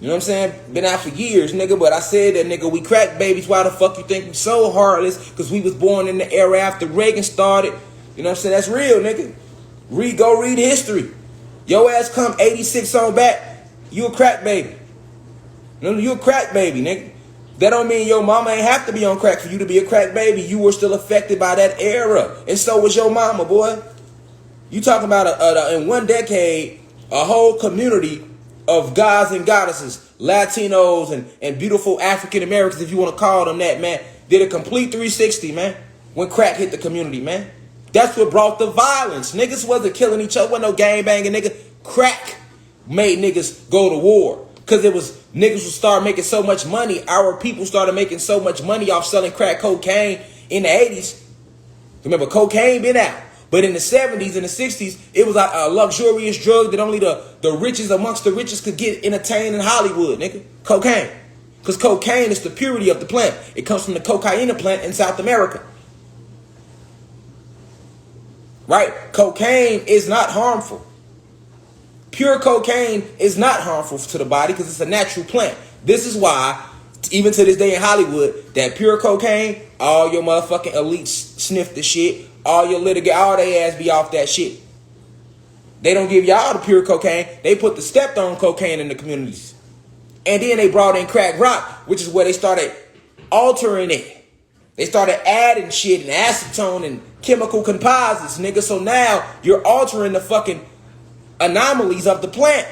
You know what I'm saying? Been out for years, nigga. But I said that, nigga, we crack babies. Why the fuck you think we so heartless? Because we was born in the era after Reagan started. You know what I'm saying? That's real, nigga. Go read history. Your ass come 86 on back. You a crack baby. You a crack baby, nigga. That don't mean your mama ain't have to be on crack for you to be a crack baby. You were still affected by that era. And so was your mama, boy. You talking about in one decade, a whole community of gods and goddesses, Latinos and beautiful African Americans, if you want to call them that, man, did a complete 360, man, when crack hit the community, man. That's what brought the violence. Niggas wasn't killing each other, wasn't no gang banging, nigga. Crack made niggas go to war. Because it was niggas would start making so much money. Our people started making so much money off selling crack cocaine in the 80s. Remember, cocaine been out. But in the 70s and the 60s, it was a luxurious drug that only the richest amongst the richest could get entertained in Hollywood, nigga. Cocaine. Because cocaine is the purity of the plant. It comes from the cocaine plant in South America. Right? Cocaine is not harmful. Pure cocaine is not harmful to the body because it's a natural plant. This is why, even to this day in Hollywood, that pure cocaine, all your motherfucking elites sniff the shit. All your litigate, all they ass be off that shit. They don't give y'all the pure cocaine. They put the stepped on cocaine in the communities. And then they brought in crack rock, which is where they started altering it. They started adding shit and acetone and chemical composites, nigga. So now you're altering the fucking anomalies of the plant.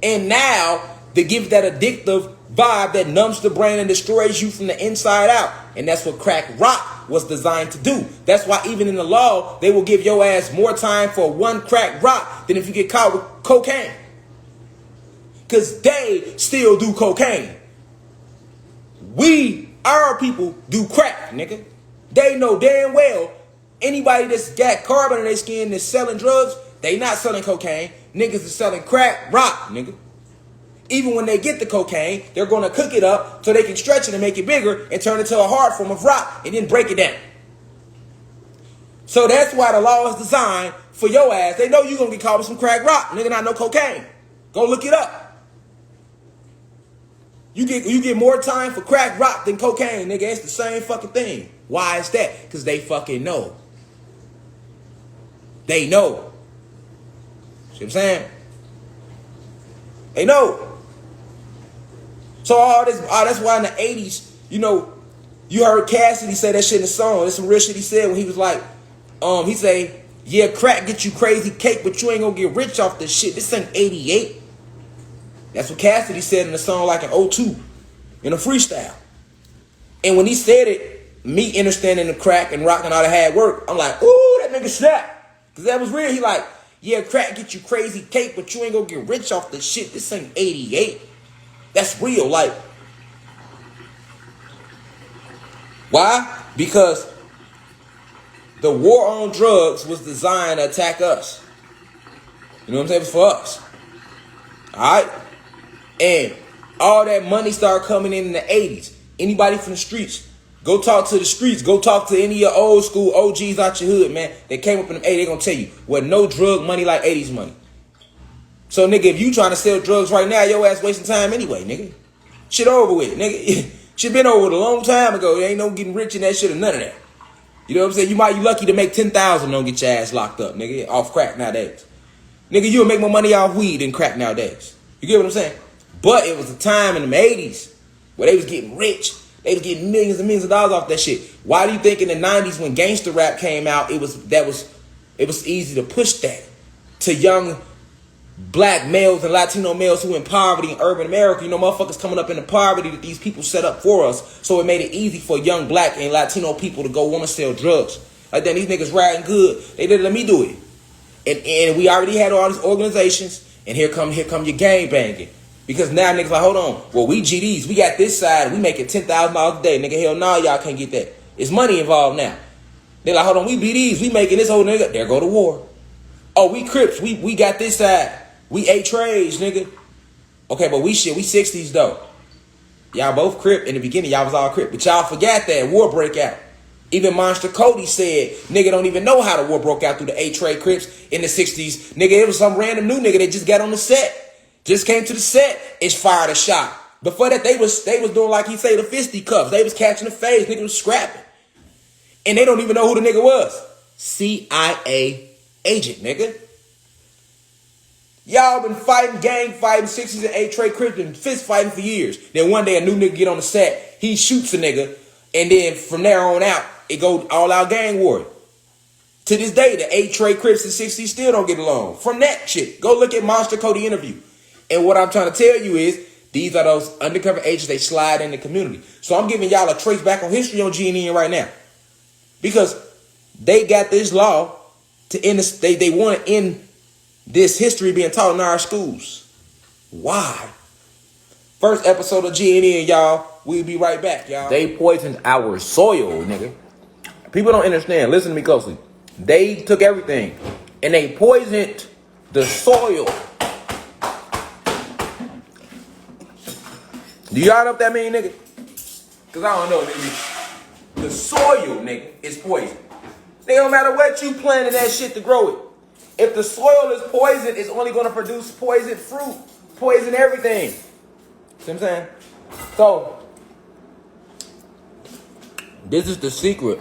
And now they give that addictive vibe that numbs the brain and destroys you from the inside out. And that's what crack rock was designed to do. That's why even in the law, they will give your ass more time for one crack rock than if you get caught with cocaine. Because they still do cocaine. Our people do crack, nigga. They know damn well anybody that's got carbon in their skin that's selling drugs, they not selling cocaine. Niggas is selling crack rock, nigga. Even when they get the cocaine, they're going to cook it up so they can stretch it and make it bigger and turn it to a hard form of rock and then break it down. So that's why the law is designed for your ass. They know you're going to get caught with some crack rock. Nigga, not no cocaine. Go look it up. You get more time for crack rock than cocaine, nigga. It's the same fucking thing. Why is that? Because they fucking know. They know. See what I'm saying? They know. So that's why in the 80s, you know, you heard Cassidy say that shit in the song. There's some real shit he said when he was like, he say, yeah, crack get you crazy cake, but you ain't gonna get rich off this shit. This ain't 88. That's what Cassidy said in the song like in 02, in a freestyle. And when he said it, me understanding the crack and rock and all that hard work, I'm like, ooh, that nigga snap. Because that was real. He like, yeah, crack get you crazy cake, but you ain't gonna get rich off this shit. This ain't 88. That's real. Like, why? Because the war on drugs was designed to attack us. You know what I'm saying? It was for us. All right? And all that money started coming in the 80s. Anybody from the streets, go talk to the streets. Go talk to any of your old school OGs out your hood, man. They came up in the 80s, they gonna tell you, well, no drug money like 80s money. So, nigga, if you trying to sell drugs right now, your ass wasting time anyway, nigga. Shit over with, nigga. Shit been over with a long time ago. There ain't no getting rich in that shit or none of that. You know what I'm saying? You lucky to make 10,000, don't get your ass locked up, nigga, off crack nowadays. Nigga, you'll make more money off weed than crack nowadays. You get what I'm saying? But it was a time in the 80s where they was getting rich. They was getting millions and millions of dollars off that shit. Why do you think in the 90s when gangster rap came out, it was easy to push that to young black males and Latino males who in poverty in urban America? You know, motherfuckers coming up in the poverty that these people set up for us. So it made it easy for young black and Latino people to go want to sell drugs. Like then these niggas riding good. They didn't let me do it. And we already had all these organizations. And here come your gang banging. Because now niggas like, hold on. Well, we GDs. We got this side. We making $10,000 a day. Nigga, hell no, y'all can't get that. It's money involved now. They're like, hold on. We BDs. We making this whole nigga. There go to war. Oh, we Crips. We got this side. We 8 trades, nigga. Okay, but we 60s though. Y'all both Crip. In the beginning, y'all was all Crip. But y'all forgot that war break out. Even Monster Cody said, nigga don't even know how the war broke out through the 8 trade Crips in the 60s. Nigga, it was some random new nigga that just got on the set. Just came to the set, it's fired a shot. Before that, they was doing like he say the fisticuffs. They was catching the phase. Nigga was scrapping. And they don't even know who the nigga was. CIA agent, nigga. Y'all been fighting, gang fighting, 60s and 8 trade Crips and fist fighting for years. Then one day a new nigga get on the set, he shoots a nigga, and then from there on out, it go all out gang war. To this day, the 8 trade Crips and 60s still don't get along. From that shit, go look at Monster Cody interview. And what I'm trying to tell you is, these are those undercover agents, they slide in the community. So I'm giving y'all a trace back on history on GNN right now. Because they got this law to end this, they want to end this history being taught in our schools. Why? First episode of GNN, y'all. We'll be right back, y'all. They poisoned our soil, nigga. People don't understand. Listen to me closely. They took everything and they poisoned the soil. Do y'all know what that mean, nigga? Because I don't know, nigga. The soil, nigga, is poison. It don't matter what you planted that shit to grow it. If the soil is poison, it's only going to produce poison fruit, poison everything. See what I'm saying? So, this is the secret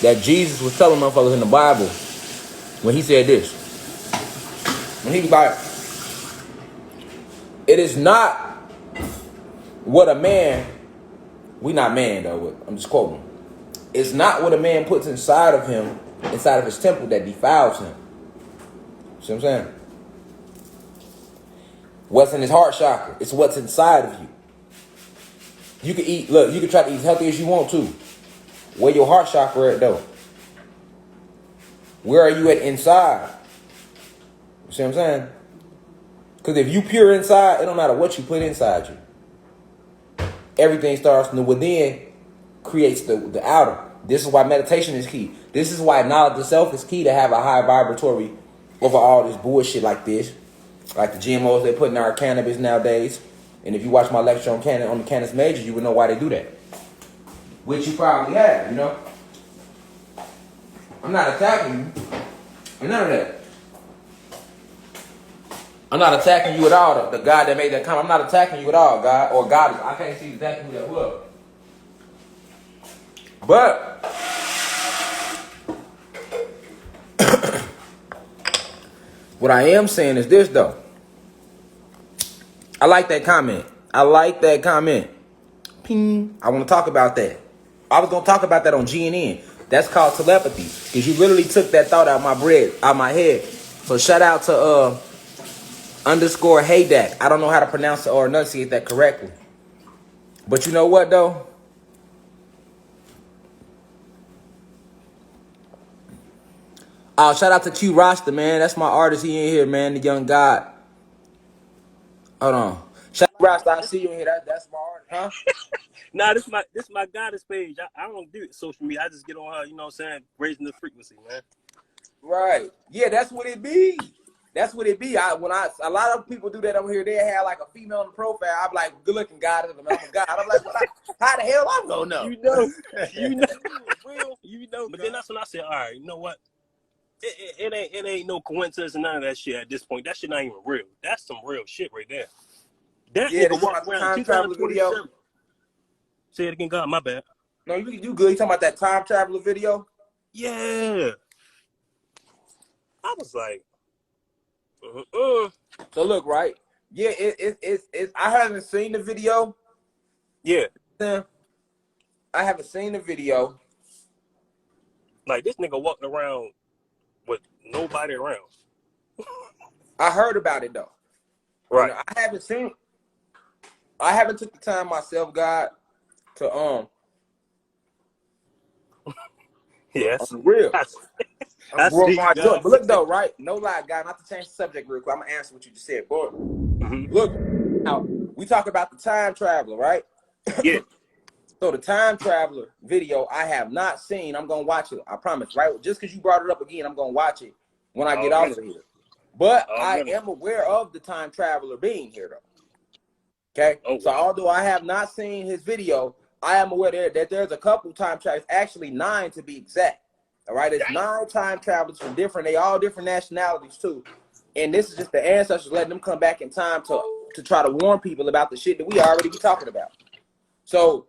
that Jesus was telling motherfuckers in the Bible when he said this. When he was like, it is not what a man, we not man though, I'm just quoting. It's not what a man puts inside of him, inside of his temple that defiles him. See what I'm saying? What's in his heart chakra, it's what's inside of you. You can eat, look, you can try to eat as healthy as you want to. Where your heart chakra at though? Where are you at inside? You see what I'm saying? Because if you pure inside, it don't matter what you put inside you. Everything starts from the within, creates the outer. This is why meditation is key. This is why knowledge of self is key, to have a high vibratory over all this bullshit like this. Like the GMOs they put in our cannabis nowadays. And if you watch my lecture on the cannabis majors, you would know why they do that. Which you probably have, you know. I'm not attacking you. And none of that. I'm not attacking you at all. The God that made that comment, I'm not attacking you at all, God. Or God, I can't see exactly who that was. But what I am saying is this, though. I like that comment. I like that comment. Ping. I want to talk about that. I was going to talk about that on GNN. That's called telepathy. Because you literally took that thought out of my head. So shout out to _ Haydak. I don't know how to pronounce it or enunciate that correctly. But you know what, though? Oh, shout out to Q Rashad, man. That's my artist. He in here, man. The young God. Hold on. Shout out to Rashad. I see you in here. That's my artist, huh? Nah, this my goddess page. I don't do social media. I just get on her, you know what I'm saying, raising the frequency, man. Right. Yeah, that's what it be. That's what it be. A lot of people do that over here. They have like a female in the profile. I'm like, good looking God, I'm a God. I'm like, how the hell I'm gonna know? You know real. But then that's when I said, all right, you know what? It ain't no coincidence and none of that shit at this point. That shit not even real. That's some real shit right there. That Yeah, nigga walked around time traveler video. Say it again, God, my bad. No, you good. You talking about that time traveler video? Yeah. I was like, So look, right? Yeah, it's I haven't seen the video. Yeah. I haven't seen the video. Like this nigga walking around with nobody around. I heard about it though. Right. You know, I haven't took the time myself, God, to Yes. on the real. I see My you, joint. But look though, right? No lie, God, not to change the subject real quick. I'm gonna answer what you just said, boy. Look, now we talk about the time traveler, right? Yeah. So the time traveler video I have not seen. I'm gonna watch it. I promise, right? Just because you brought it up again, I'm gonna watch it when I get off of here. But I am aware of the time traveler being here, though. Okay. Oh, so although I have not seen his video, I am aware that there's a couple time travelers, actually 9 to be exact. All right, it's 9 time travelers from they all different nationalities too. And this is just the ancestors letting them come back in time to try to warn people about the shit that we already be talking about. So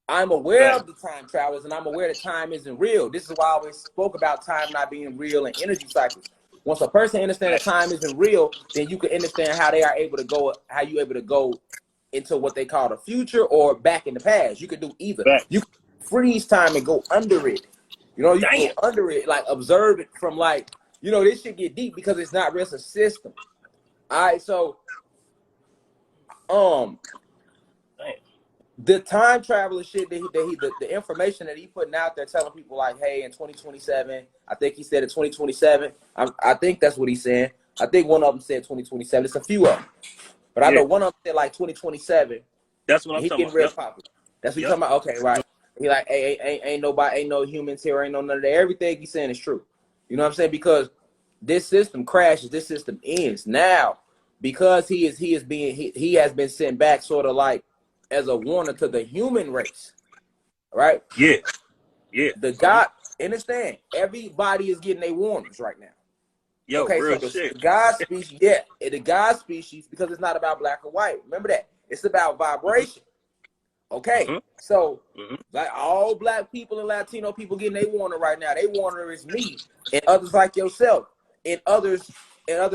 I'm aware of the time travelers, and I'm aware that time isn't real. This is why I always spoke about time not being real and energy cycles. Once a person understands that time isn't real, then you can understand how you're able to go into what they call the future or back in the past. You can do either. You can freeze time and go under it. You know, you can go under it, like observe it from like, you know, this shit get deep because it's not just a system. All right, so the time traveler shit the information that he putting out there telling people like, hey, in 2027, I think he said in 2027. I think that's what he's saying. I think one of them said 2027. It's a few of them, but I know one of them said like 2027. That's what I'm he talking getting about. real popular. That's what you're talking about. Okay, right. He like, hey, ain't nobody, ain't no humans here, ain't no none of that. Everything he's saying is true. You know what I'm saying? Because this system crashes, this system ends now because he has been sent back sort of like as a warner to the human race, right? Yeah. The God, understand? Everybody is getting their warnings right now. Yo, okay, real so shit. the God species, the God species, because it's not about black or white. Remember that. It's about vibration. Okay, so like all black people and Latino people getting their warning right now. They warner is me and others like yourself and other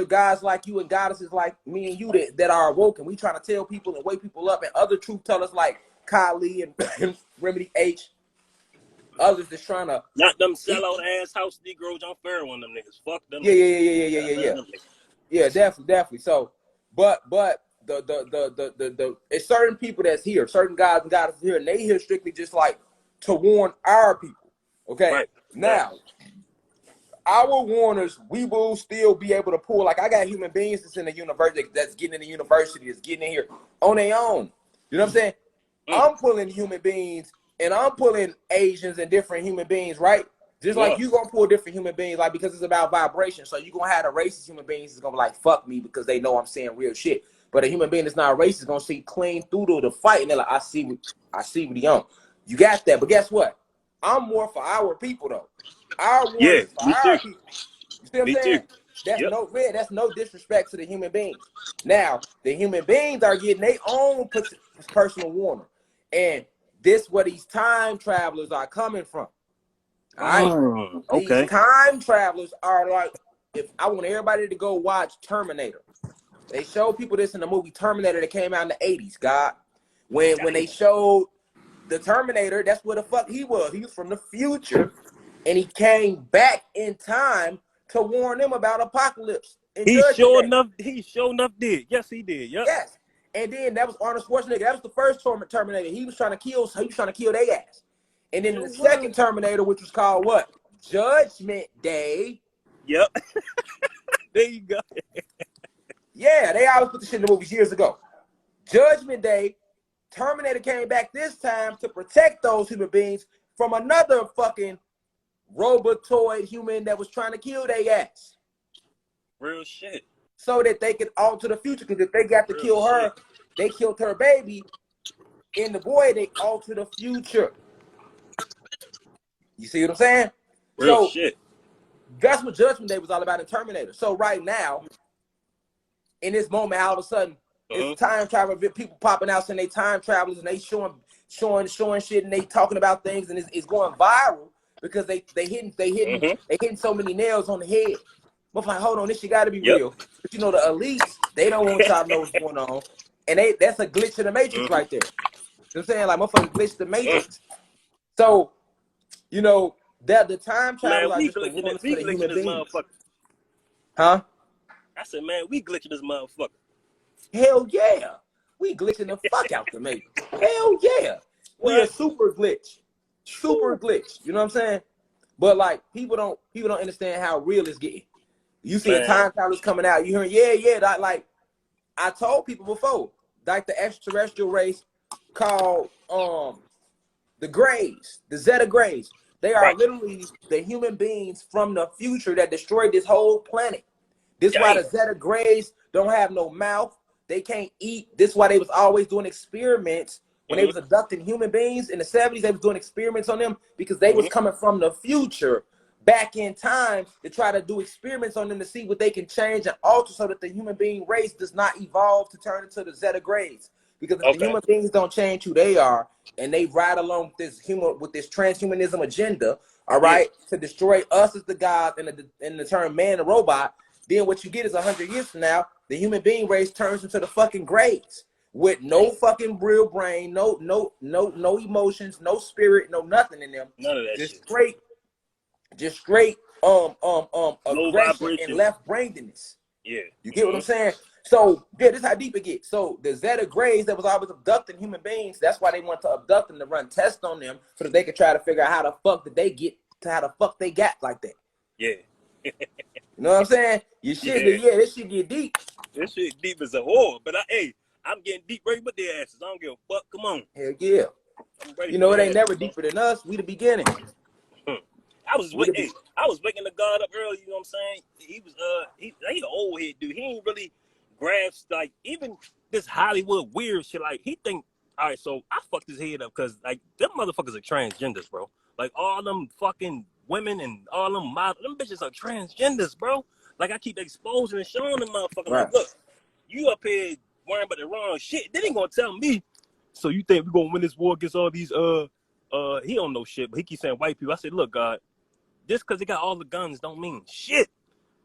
guys like you and goddesses like me and you that are awoke, and we trying to tell people and wake people up, and other truth tellers like Kylie and Remedy H. Others that's trying to not them sellout ass house Negro John Farrow on them niggas. Fuck them. Yeah, definitely. So, but the it's certain people that's here, certain guys and goddesses here, and they here strictly just like to warn our people. Okay, now. Our warners, we will still be able to pull. Like I got human beings that's in the university, that's getting in the university, that's getting in here on their own. You know what I'm saying? I'm pulling human beings, and I'm pulling Asians and different human beings, right? Just like you gonna pull different human beings, like because it's about vibration. So you gonna have the racist human beings is gonna be like fuck me because they know I'm saying real shit. But a human being that's not racist is gonna see clean through the fight, and they're like, I see what he on. You got that, but guess what? I'm more for our people though. Our warnings for our people. You see what I'm saying? That's no disrespect to the human beings. Now, the human beings are getting their own personal warning. And this where these time travelers are coming from. All right. These time travelers are like, if I want everybody to go watch Terminator. They showed people this in the movie Terminator that came out in the 80s, God. When they showed the Terminator, that's where the fuck he was. He was from the future. And he came back in time to warn them about apocalypse. He sure enough did. Yes, he did. Yep. Yes. And then that was Arnold Schwarzenegger. That was the first Terminator. He was trying to kill their ass. And then the second Terminator, which was called what? Judgment Day. Yep. There you go. Yeah, they always put the shit in the movies years ago. Judgment Day. Terminator came back this time to protect those human beings from another fucking robotoid human that was trying to kill their ass. Real shit. So that they can alter the future. Because if they got to kill her, they killed her baby. And the boy, they alter the future. You see what I'm saying? Real shit. That's what Judgment Day was all about in Terminator. So right now, in this moment, all of a sudden, it's time travel. People popping out saying they time travelers and they showing shit and they talking about things and it's going viral because they hitting so many nails on the head. But like, hold on, this shit got to be real. But you know, the elites, they don't want y'all to know what's going on, and that's a glitch in the matrix right there. You know what I'm saying? Like, motherfucker glitched the matrix. So, you know, that the time travel are just the ones for the human beings. Huh? I said, man, we glitching this motherfucker. Hell yeah. We glitching the fuck out the matrix. Hell yeah. We a super glitch. Super glitch. You know what I'm saying? But like people don't understand how real it's getting. You see the time travelers coming out, you hearing, like I told people before, like the extraterrestrial race called the Greys, the Zeta Greys. They are literally the human beings from the future that destroyed this whole planet. This is why the Zeta Greys don't have no mouth. They can't eat. This is why they was always doing experiments. When they was abducting human beings in the 70s, they was doing experiments on them because they was coming from the future back in time to try to do experiments on them to see what they can change and alter so that the human being race does not evolve to turn into the Zeta Greys. Because if the human beings don't change who they are and they ride along with this transhumanism agenda, all right, to destroy us as the gods and the term man and robot, then what you get is 100 years from now, the human being race turns into the fucking Greys with no fucking real brain, no emotions, no spirit, no nothing in them. None of that shit. Just straight aggression and left-brainedness. Yeah. You get what I'm saying? So yeah, this is how deep it gets. So the Zeta Greys that was always abducting human beings, that's why they want to abduct them to run tests on them so that they could try to figure out how the fuck did they get to how the fuck they got like that. Yeah. You know what I'm saying? This shit get deep. This shit deep as a whore. But I'm getting deep right with their asses. I don't give a fuck. Come on. Hell yeah. You know, it ain't never deeper than us. We the beginning. I was waking the God up early, you know what I'm saying? He was he an old head dude. He ain't really grasp like even this Hollywood weird shit. Like he think, all right, so I fucked his head up because like them motherfuckers are transgenders, bro. Like all them fucking women and all them models, them bitches are transgenders, bro. Like I keep exposing and showing them motherfuckers like, look, you up here worrying about the wrong shit. They ain't gonna tell me. So you think we're gonna win this war against all these he don't know shit, but he keeps saying white people. I said, look, God, just because he got all the guns don't mean shit.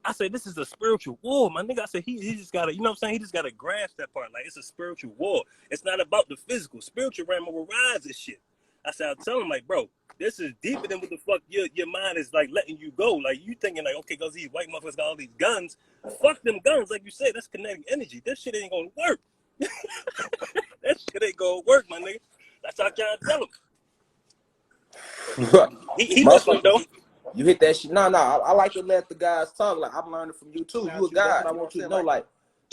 I said, this is a spiritual war, my nigga. I said, he just got to, you know what I'm saying? He just got to grasp that part. Like, it's a spiritual war. It's not about the physical. Spiritual realm overrides this shit. I said, I'll tell him, like, bro, this is deeper than what the fuck your mind is, like, letting you go. Like, you thinking, like, okay, because these white motherfuckers got all these guns. Fuck them guns. Like you said, that's kinetic energy. This shit ain't going to work. That shit ain't going to work, my nigga. That's how I trying to tell him. He listening though. You hit that shit. No, I like to let the guys talk. Like I'm learning from you too. You a guy. I want you to know, like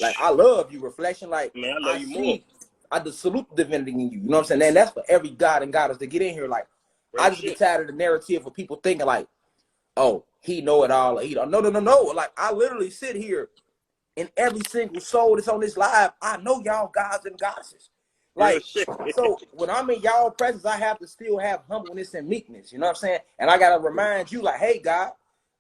I love you. Reflection, like man, I love you more. I just salute the divinity in you. You know what I'm saying? And that's for every god and goddess to get in here. Like I just get tired of the narrative of people thinking like, oh, he know it all. He don't. No. Like I literally sit here, and every single soul that's on this live, I know y'all gods and goddesses. Like, so when I'm in y'all presence, I have to still have humbleness and meekness. You know what I'm saying? And I got to remind you, like, hey, God,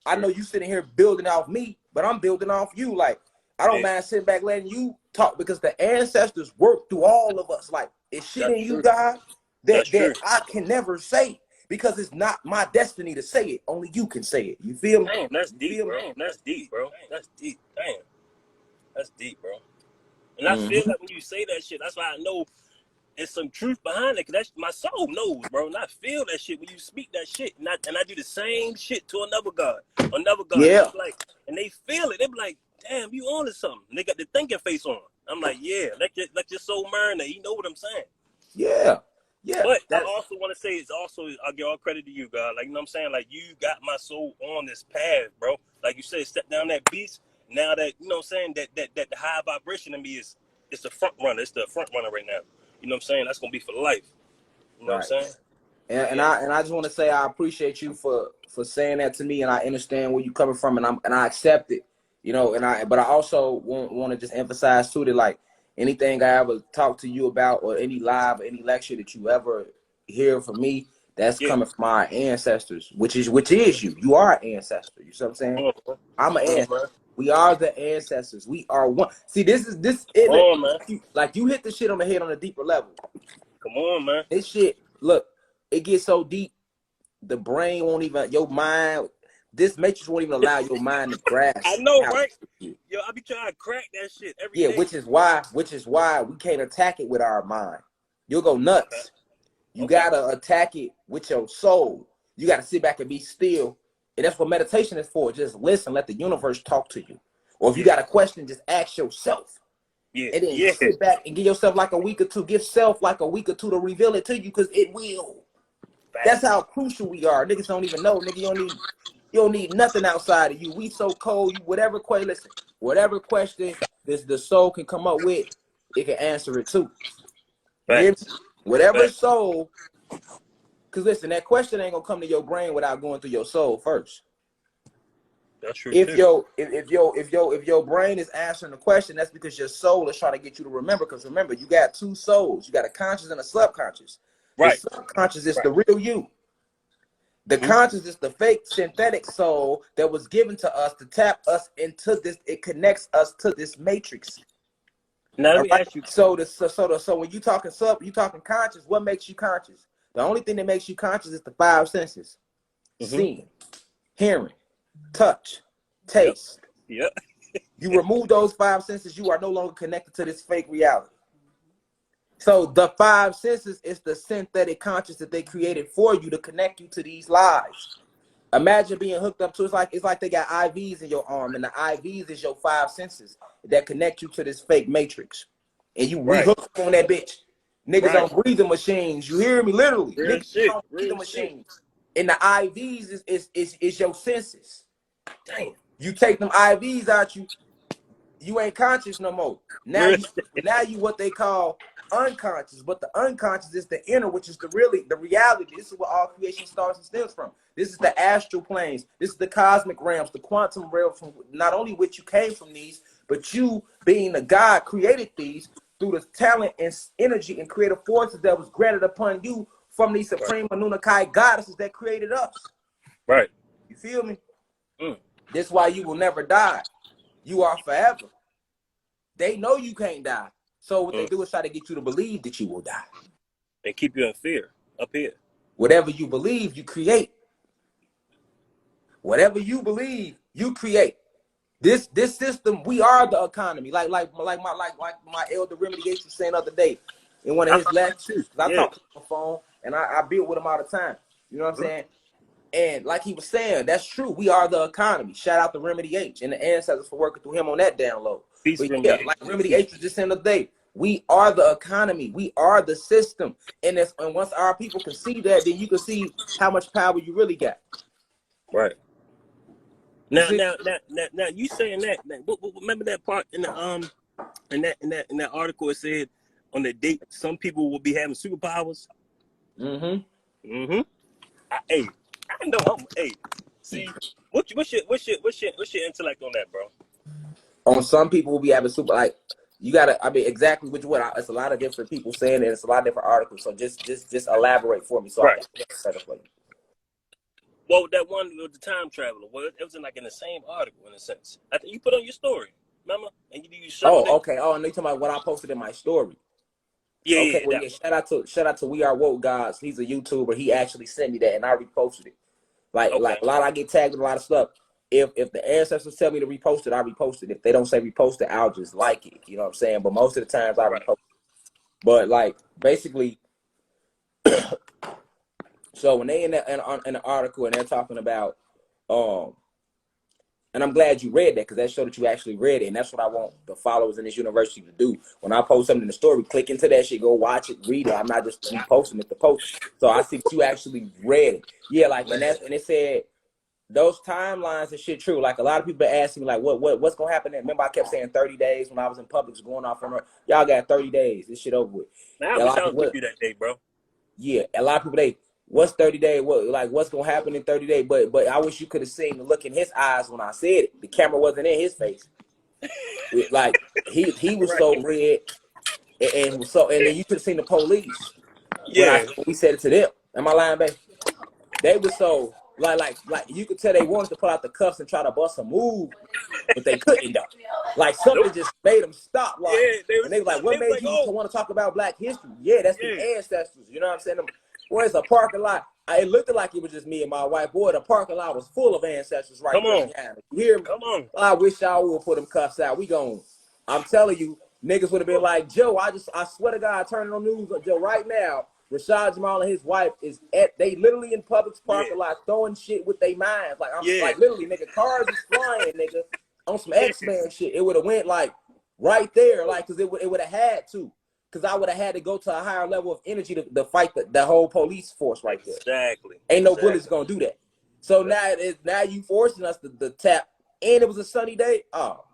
I know you sitting here building off me, but I'm building off you. Like, I don't mind sitting back letting you talk because the ancestors work through all of us. Like, it's shit in you, God, that I can never say because it's not my destiny to say it. Only you can say it. You feel me? Damn, that's deep, bro. That's deep, bro. That's deep. Damn. That's deep, bro. And I feel like when you say that shit, that's why I know there's some truth behind it, because my soul knows, bro. And I feel that shit when you speak that shit. And I do the same shit to another God. Yeah. And they feel it. They be like, damn, you on to something. And they got the thinking face on. I'm like, yeah, let your soul marinate. You know what I'm saying? Yeah. Yeah. But I also want to say I give all credit to you, God. Like, you know what I'm saying? Like, you got my soul on this path, bro. Like you said, step down that beast. Now that, you know what I'm saying, that the high vibration in me it's the front runner. It's the front runner right now. You know what I'm saying? That's gonna be for life. You know what I'm saying? And I just want to say I appreciate you for saying that to me, and I understand where you're coming from, and I accept it. You know, but I also want to just emphasize too that like anything I ever talk to you about or any live or any lecture that you ever hear from me, that's coming from our ancestors, which is you. You are an ancestor. You see what I'm saying? I'm an ancestor. We are the ancestors. We are one. See, this like you hit the shit on the head on a deeper level. Come on, man. This shit, look, it gets so deep, the brain won't even, your mind, this matrix won't even allow your mind to grasp. I know, right? Yo, I be trying to crack that shit every day. Which is why we can't attack it with our mind. You'll go nuts. You gotta attack it with your soul. You gotta sit back and be still. And that's what meditation is for. Just listen, let the universe talk to you. Or if you got a question, just ask yourself. And then sit back and give yourself like a week or two. Give self like a week or two to reveal it to you, because it will. That's how crucial we are. Niggas don't even know. Nigga, you don't need nothing outside of you. We so cold. You whatever question the soul can come up with, it can answer it too. Whatever soul, because listen, that question ain't gonna come to your brain without going through your soul first. That's true. If your brain is answering the question, that's because your soul is trying to get you to remember. Because remember, you got two souls. You got a conscious and a subconscious. Right. The subconscious is the real you. The conscious is the fake synthetic soul that was given to us to tap us into this. It connects us to this matrix. Now let me ask you. So when you talking conscious, what makes you conscious? The only thing that makes you conscious is the five senses: seeing, hearing, touch, taste. Yep. You remove those five senses, you are no longer connected to this fake reality. So the five senses is the synthetic conscious that they created for you to connect you to these lies. Imagine being hooked up to, it's like they got IVs in your arm, and the IVs is your five senses that connect you to this fake matrix. And you hook on that bitch. Niggas on breathing machines. You hear me? Literally. Niggas on breathing machines. And the IVs is your senses. Damn. You take them IVs out, you ain't conscious no more. Now you what they call unconscious, but the unconscious is the inner, which is the reality. This is where all creation starts and stems from. This is the astral planes. This is the cosmic realms, the quantum realms, from not only which you came from these, but you being the God created these through the talent and energy and creative forces that was granted upon you from these supreme Anunnaki goddesses that created us. Right. You feel me? That's why you will never die. You are forever. They know you can't die. So what they do is try to get you to believe that you will die. They keep you in fear up here. Whatever you believe, you create. Whatever you believe, you create. This system, we are the economy. Like my elder Remedy H was saying the other day in one of his lectures. I talk to him on the phone and I build with him all the time. You know what I'm saying? And like he was saying, that's true. We are the economy. Shout out to Remedy H and the ancestors for working through him on that download. Peace, but yeah, like Remedy H was just saying the other day, we are the economy. We are the system. And once our people can see that, then you can see how much power you really got. Right. Now, you saying that? Remember that part in the in that article? It said on the date some people will be having superpowers. I know. See, what's your intellect on that, bro? On some people will be having you gotta. I mean, exactly it's a lot of different people saying it. It's a lot of different articles. So just elaborate for me, so I can set up for you. Well, that one with the time traveler, it was in the same article in a sense. I think you put on your story, remember? And you showed it. Okay. Oh, and you talking about what I posted in my story? Yeah. Okay. Well, shout out to We Are Woke Gods. He's a YouTuber. He actually sent me that, and I reposted it. Like a lot, I get tagged with a lot of stuff. If the ancestors tell me to repost it, I repost it. If they don't say repost it, I'll just like it. You know what I'm saying? But most of the times I repost it. But basically, so when they in the article and they're talking about, and I'm glad you read that, because that showed that you actually read it, and that's what I want the followers in this university to do. When I post something in the story, click into that shit, go watch it, read it. I'm not just reposting it to post. So I see that you actually read it. Yeah, and it said those timelines and shit true. Like a lot of people asking me, what's gonna happen? Remember, I kept saying 30 days when I was in Publix going off on her. Y'all got 30 days. This shit over with. Now I wish I was with you that day, bro. Yeah, a lot of people what's 30 days? What's gonna happen in 30 days? But I wish you could have seen the look in his eyes when I said it. camera wasn't in his face. Like he was so red, and then you could have seen the police when we said it to them. Am I lying, babe? They were so like you could tell they wanted to pull out the cuffs and try to bust a move, but they couldn't though. Like something just made them stop. Like, and they were like, "What made you want to talk about Black history?" Yeah, that's the ancestors. You know what I'm saying? Boy, it's a parking lot. It looked like it was just me and my wife. Boy, the parking lot was full of ancestors right there behind it. You hear me? Come on. I wish y'all would put them cuffs out. I'm telling you, niggas would have been like, Joe, I swear to God, turning on news, Joe, right now, Rashad, Jamal, and his wife they literally in Publix parking lot throwing shit with their minds. Like, like literally, nigga, cars is flying, nigga, on some X-Men shit. It would have went like right there, like, cause it would have had to. Because I would have had to go to a higher level of energy to fight the whole police force right there. Exactly. Ain't no bullets gonna do that. So now you forcing us to tap, and it was a sunny day. Oh,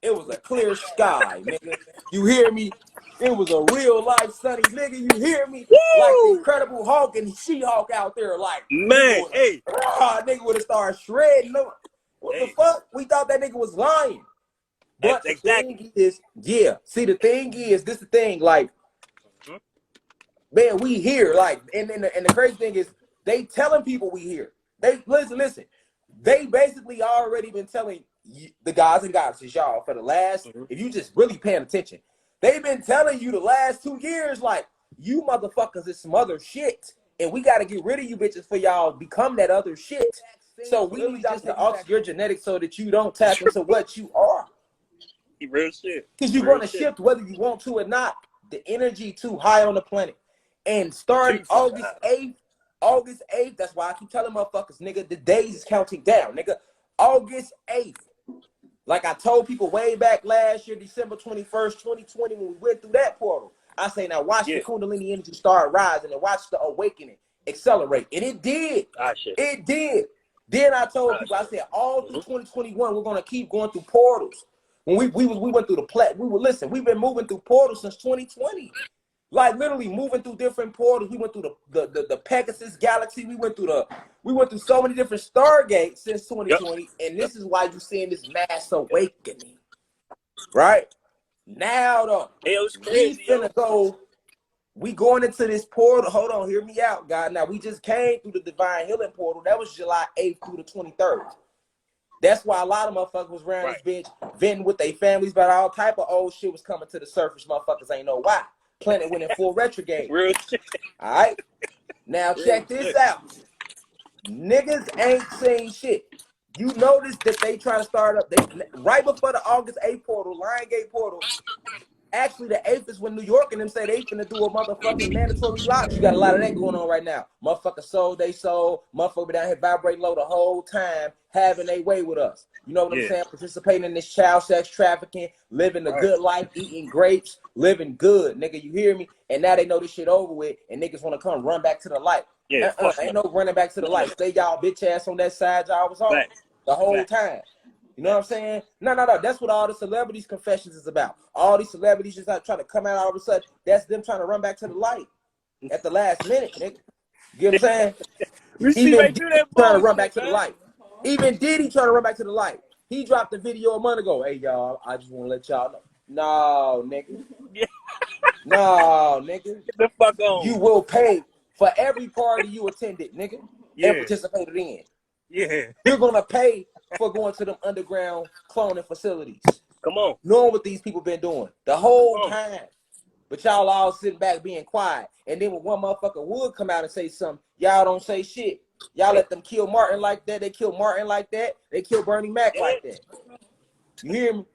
it was a clear sky, nigga. You hear me? It was a real life sunny, nigga. You hear me? Woo! Like the Incredible Hulk and She-Hulk out there, like man, nigga would have started shredding them. What the fuck? We thought that nigga was lying. But the thing is, see, the thing is, this the thing, like, man, we here, like, and the crazy thing is, they telling people we here. They listen. They basically already been telling the guys and goddesses, y'all, for the last, if you just really paying attention, they've been telling you the last 2 years, like, you motherfuckers is some other shit, and we got to get rid of you bitches for y'all become that other shit. So we need just to alter your genetics so that you don't tap into what you are. Real shit. Because you're going to shift whether you want to or not. The energy too high on the planet. And starting August 8th, that's why I keep telling motherfuckers, nigga, the days is counting down, nigga. August 8th. Like I told people way back last year, December 21st, 2020, when we went through that portal. I say, now watch the Kundalini energy start rising and watch the awakening accelerate. And it did. It did. Then I told people, I said, all through 2021, we're going to keep going through portals. When we went through we've been moving through portals since 2020. Like literally moving through different portals. We went through the Pegasus galaxy. We went through so many different stargates since 2020. And this is why you're seeing this mass awakening. Right? Now though, we going into this portal. Hold on, hear me out, God. Now we just came through the divine healing portal. That was July 8th through the 23rd. That's why a lot of motherfuckers was around this bitch, venting with their families, but all type of old shit was coming to the surface. Motherfuckers ain't know why. Planet went in full retrograde. Real shit. All right? Now check this out. Niggas ain't saying shit. You notice that they try to start up, right before the August 8th portal, Lion Gate portal, actually the 8th is when New York and them say they finna do a motherfucking mandatory launch. You got a lot of that going on right now. Motherfucker sold they soul. Motherfucker down here vibrating low the whole time, having their way with us. You know what I'm saying? Participating in this child sex trafficking, living the good life, eating grapes, living good, nigga. You hear me? And now they know this shit over with, and niggas want to come run back to the light. Ain't no running back to the light. Stay y'all bitch ass on that side y'all was on the whole time. You know what I'm saying? No. That's what all the celebrities' confessions is about. All these celebrities just not trying to come out all of a sudden. That's them trying to run back to the light at the last minute, nigga. You know what I'm saying? Even Diddy trying to run back to the light. Even Diddy trying to run back to the light. He dropped the video a month ago. Hey, y'all, I just want to let y'all know. No, nigga. No, nigga. Get the fuck on. You will pay for every party you attended, nigga, and participated in. Yeah. You're going to pay for going to them underground cloning facilities. Come on. Knowing what these people been doing the whole time. But y'all all sitting back being quiet. And then when one motherfucker would come out and say something, y'all don't say shit. Y'all let them kill Martin like that. They kill Martin like that. They kill Bernie Mac like that. You hear me?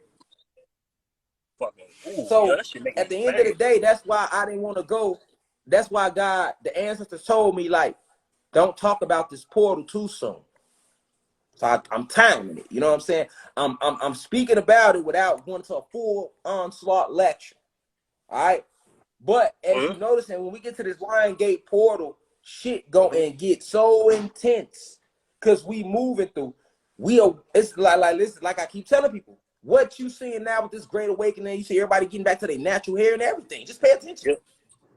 So at the end of the day, that's why I didn't want to go. That's why God, the ancestors told me, like, don't talk about this portal too soon. So I'm timing it. You know what I'm saying? I'm speaking about it without going to a full onslaught lecture. All right. But as you notice, and when we get to this Lion Gate portal, shit go and get so intense because we moving through. It's like I keep telling people, what you seeing now with this great awakening, you see everybody getting back to their natural hair and everything. Just pay attention.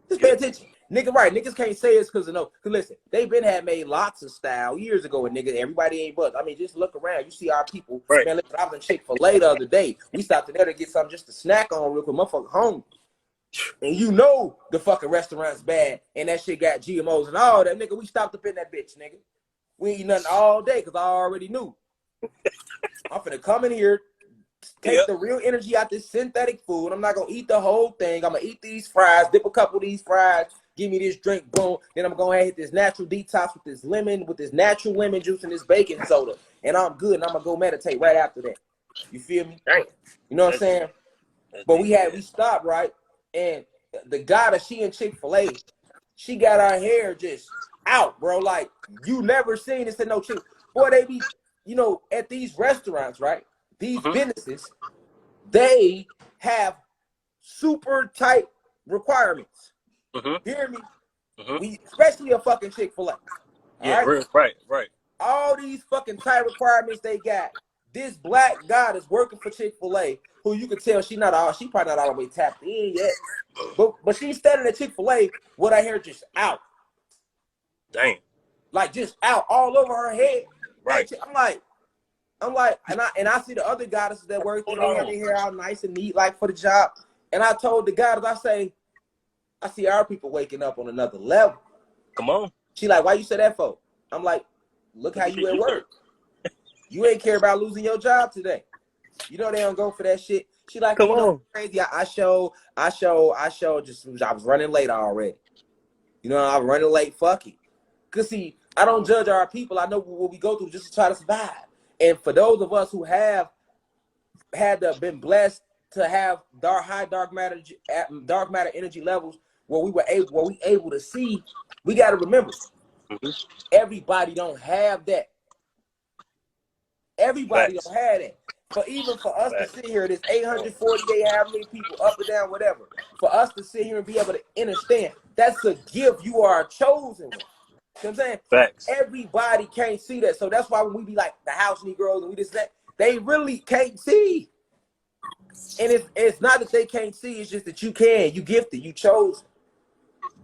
Just pay attention. Nigga, right? Niggas can't say it's because of no. Cause listen, they had made lots of style years ago, and nigga, everybody ain't but. I mean, just look around. You see our people. Right. Man, listen, I was in Chick-fil-A the other day. We stopped in there to get something just to snack on real quick. Motherfucker hungry. And you know the fucking restaurant's bad, and that shit got GMOs and all that. Nigga, we stopped up in that bitch, nigga. We ain't eat nothing all day because I already knew. I'm finna come in here, take the real energy out this synthetic food. I'm not gonna eat the whole thing. I'm gonna eat these fries, dip a couple of these fries, give me this drink, boom. Then I'm gonna hit this natural detox with this lemon, with this natural lemon juice and this baking soda. And I'm good, and I'm gonna go meditate right after that. You feel me? Dang. You know what I'm saying? But we stopped, right? And the guy that she in Chick-fil-A, she got her hair just out, bro. Like, you never seen this in no chick. Boy, they be, you know, at these restaurants, right? These businesses, they have super tight requirements. Hear me? We, especially a fucking Chick-fil-A. Right. All these fucking tight requirements they got. This black guy that's working for Chick-fil-A, who you can tell she probably not all the way tapped in yet. But she's standing at Chick-fil-A with her hair just out. Dang. Like just out all over her head. Right. I'm like, and I see the other goddesses that work there, they have their hair out nice and neat, like for the job. And I told the goddess, I see our people waking up on another level. Come on. She like, why you say that for? I'm like, look how you at work. You ain't care about losing your job today. You know they don't go for that shit. She like, come on, crazy. I was running late already. You know, I'm running late. Fuck it. Cause see, I don't judge our people. I know what we go through just to try to survive. And for those of us who have been blessed to have dark matter energy levels where we able to see, we got to remember, everybody don't have that. Everybody don't have that. But even for us to sit here, this 848, how many people up and down, whatever, for us to sit here and be able to understand, that's a gift. You are a chosen one. You know what I'm saying? Facts. Everybody can't see that. So that's why when we be like the house Negroes and we just that, they really can't see. And it's not that they can't see, it's just that you can. You gifted, you chose.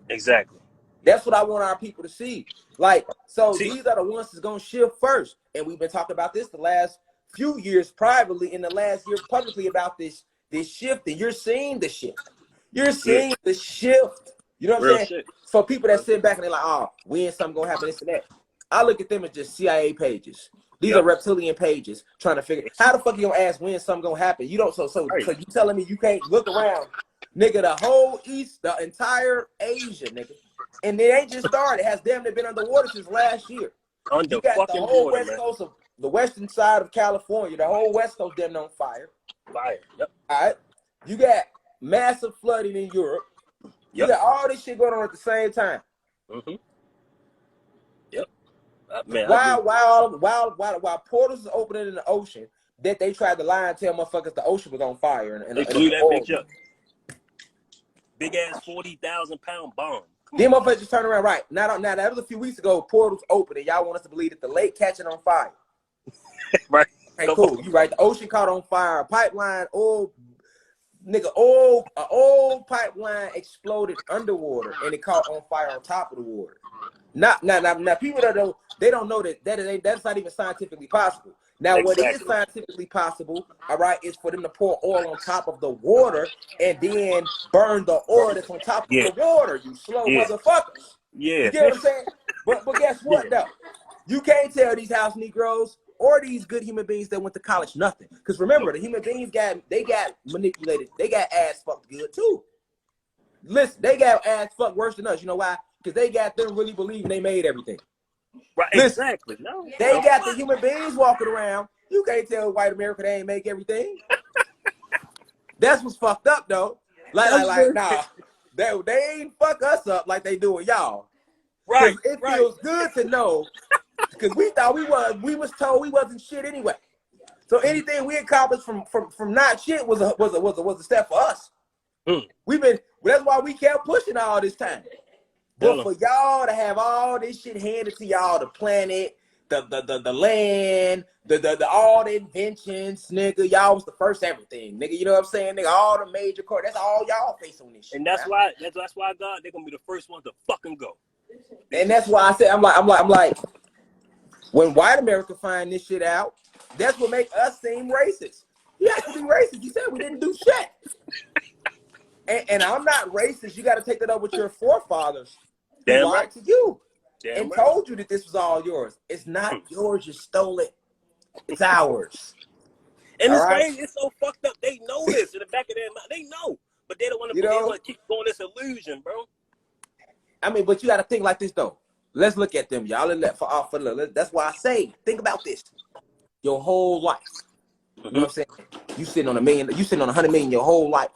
Exactly. That's what I want our people to see. Like, so these are the ones that's gonna shift first. And we've been talking about this the last few years privately, in the last year publicly, about this shift, and you're seeing the shift. You're seeing the shift. You know what I'm saying? Shit. For people that sit back and they're like, oh, when something gonna happen, this and that. I look at them as just CIA pages. These are reptilian pages trying to figure how the fuck you gonna ask when something gonna happen. You don't so you telling me you can't look around, nigga, the whole East, the entire Asia, nigga. And it ain't just started. It has damn near been underwater since last year. You got the whole west coast of the western side of California, the whole west coast damn on fire. Yep. All right. You got massive flooding in Europe. You got all this shit going on at the same time. Yep. Man, while portals is opening in the ocean, that they tried to lie and tell motherfuckers the ocean was on fire. And they blew that bitch up. Big ass 40,000-pound bomb. Them motherfuckers just turn around, right? Now that was a few weeks ago. Portals opened, and y'all want us to believe that the lake catching on fire. Right. Okay, cool. You right. The ocean caught on fire. Pipeline, old pipeline exploded underwater, and it caught on fire on top of the water. Now, people that don't know that's not even scientifically possible. Now, what is scientifically possible, all right, is for them to pour oil on top of the water and then burn the oil that's on top of the water. You slow motherfuckers. Yeah. You get what I'm saying? But guess what, though? You can't tell these house Negroes or these good human beings that went to college nothing. Because remember, the human beings got manipulated. They got ass fucked good, too. Listen, they got ass fucked worse than us. You know why? Because they got them really believing they made everything. Right, listen, exactly. No, they got the human beings walking around. You can't tell white America they ain't make everything. That's what's fucked up, though. Like, nah, they ain't fuck us up like they do with y'all. Right. It feels good to know, because we thought we was told we wasn't shit anyway. So anything we accomplished from not shit was a step for us. That's why we kept pushing all this time. But for y'all to have all this shit handed to y'all, the planet, the land, the all the inventions, nigga. Y'all was the first everything, nigga. You know what I'm saying, nigga? All the major court. That's all y'all face on this shit. And that's why God, they're gonna be the first ones to fucking go. And that's why I said I'm like, when white America find this shit out, that's what make us seem racist. You have to be racist. You said we didn't do shit. And I'm not racist. You got to take that up with your forefathers who lied to you and told you that this was all yours. It's not yours. You stole it. It's ours. And it's crazy. It's so fucked up. They know this in the back of their mind. They know, but they don't want to. They want to keep going this illusion, bro. I mean, but you got to think like this though. Let's look at them, y'all. That's why I say, think about this. Your whole life. You know what I'm saying? You sitting on $1 million. You sitting on $100 million your whole life.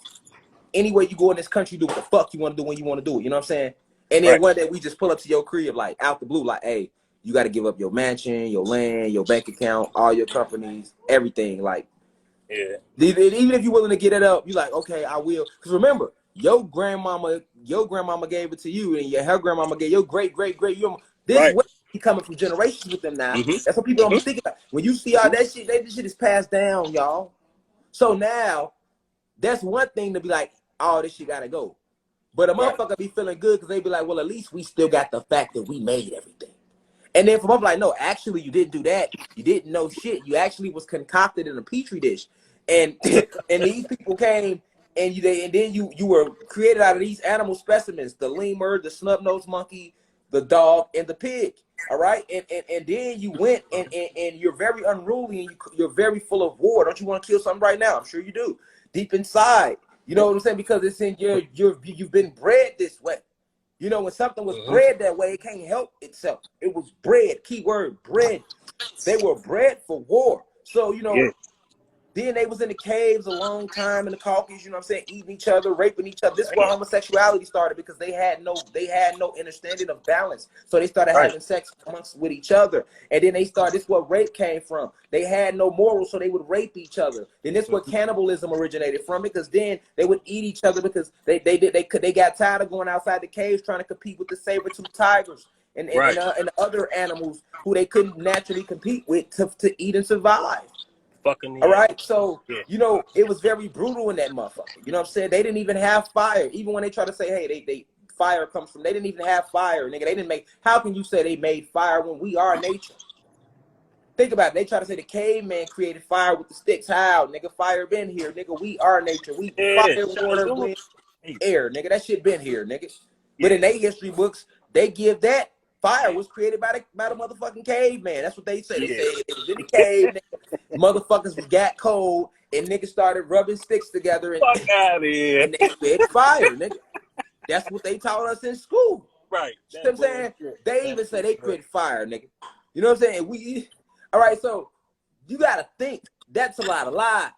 Anywhere you go in this country, do what the fuck you want to do when you want to do it. You know what I'm saying? And then one day we just pull up to your crib, like out the blue, like, hey, you got to give up your mansion, your land, your bank account, all your companies, everything. Like, even if you're willing to get it up, you're like, okay, I will. Because remember, your grandmama gave it to you, and her grandmama gave your great. This way coming from generations with them now. That's what people don't be thinking about. When you see all that shit, this shit is passed down, y'all. So now, that's one thing to be like, oh, this shit gotta go. But a motherfucker be feeling good because they be like, well, at least we still got the fact that we made everything. And then from up like, no, actually you didn't do that. You didn't know shit. You actually was concocted in a petri dish. And and these people came and then you were created out of these animal specimens, the lemur, the snub-nosed monkey, the dog, and the pig. All right. And then you went and you're very unruly and you're very full of war. Don't you want to kill something right now? I'm sure you do. Deep inside. You know what I'm saying? Because it's in you've been bred this way. You know, when something was bred that way, it can't help itself. It was bred, keyword, bred. They were bred for war. So, you know, then they was in the caves a long time in the Caucasus, you know what I'm saying, eating each other, raping each other. This is where homosexuality started because they had no understanding of balance. So they started having sex with each other. And then this is where rape came from. They had no morals, so they would rape each other. Then this is where cannibalism originated from, because then they would eat each other because they got tired of going outside the caves trying to compete with the saber-toothed tigers and other animals who they couldn't naturally compete with to eat and survive. All right, so you know, it was very brutal in that motherfucker. You know what I'm saying? They didn't even have fire. Even when they try to say, hey, they fire comes from, they didn't even have fire, nigga. They didn't make. How can you say they made fire when we are nature? Think about it. They try to say the caveman created fire with the sticks. How, nigga? Fire been here, nigga. We are nature. We fire, water, wind, air, nigga. That shit been here, nigga. But in their history books, they give that fire was created by the motherfucking caveman. That's what they say. They say it was in the cave, nigga. Motherfuckers got cold and niggas started rubbing sticks together and, and they created fire, nigga. That's what they taught us in school. Right. You know what I'm saying? They even say they created fire, nigga. You know what I'm saying? All right, so you gotta think that's a lot of lies.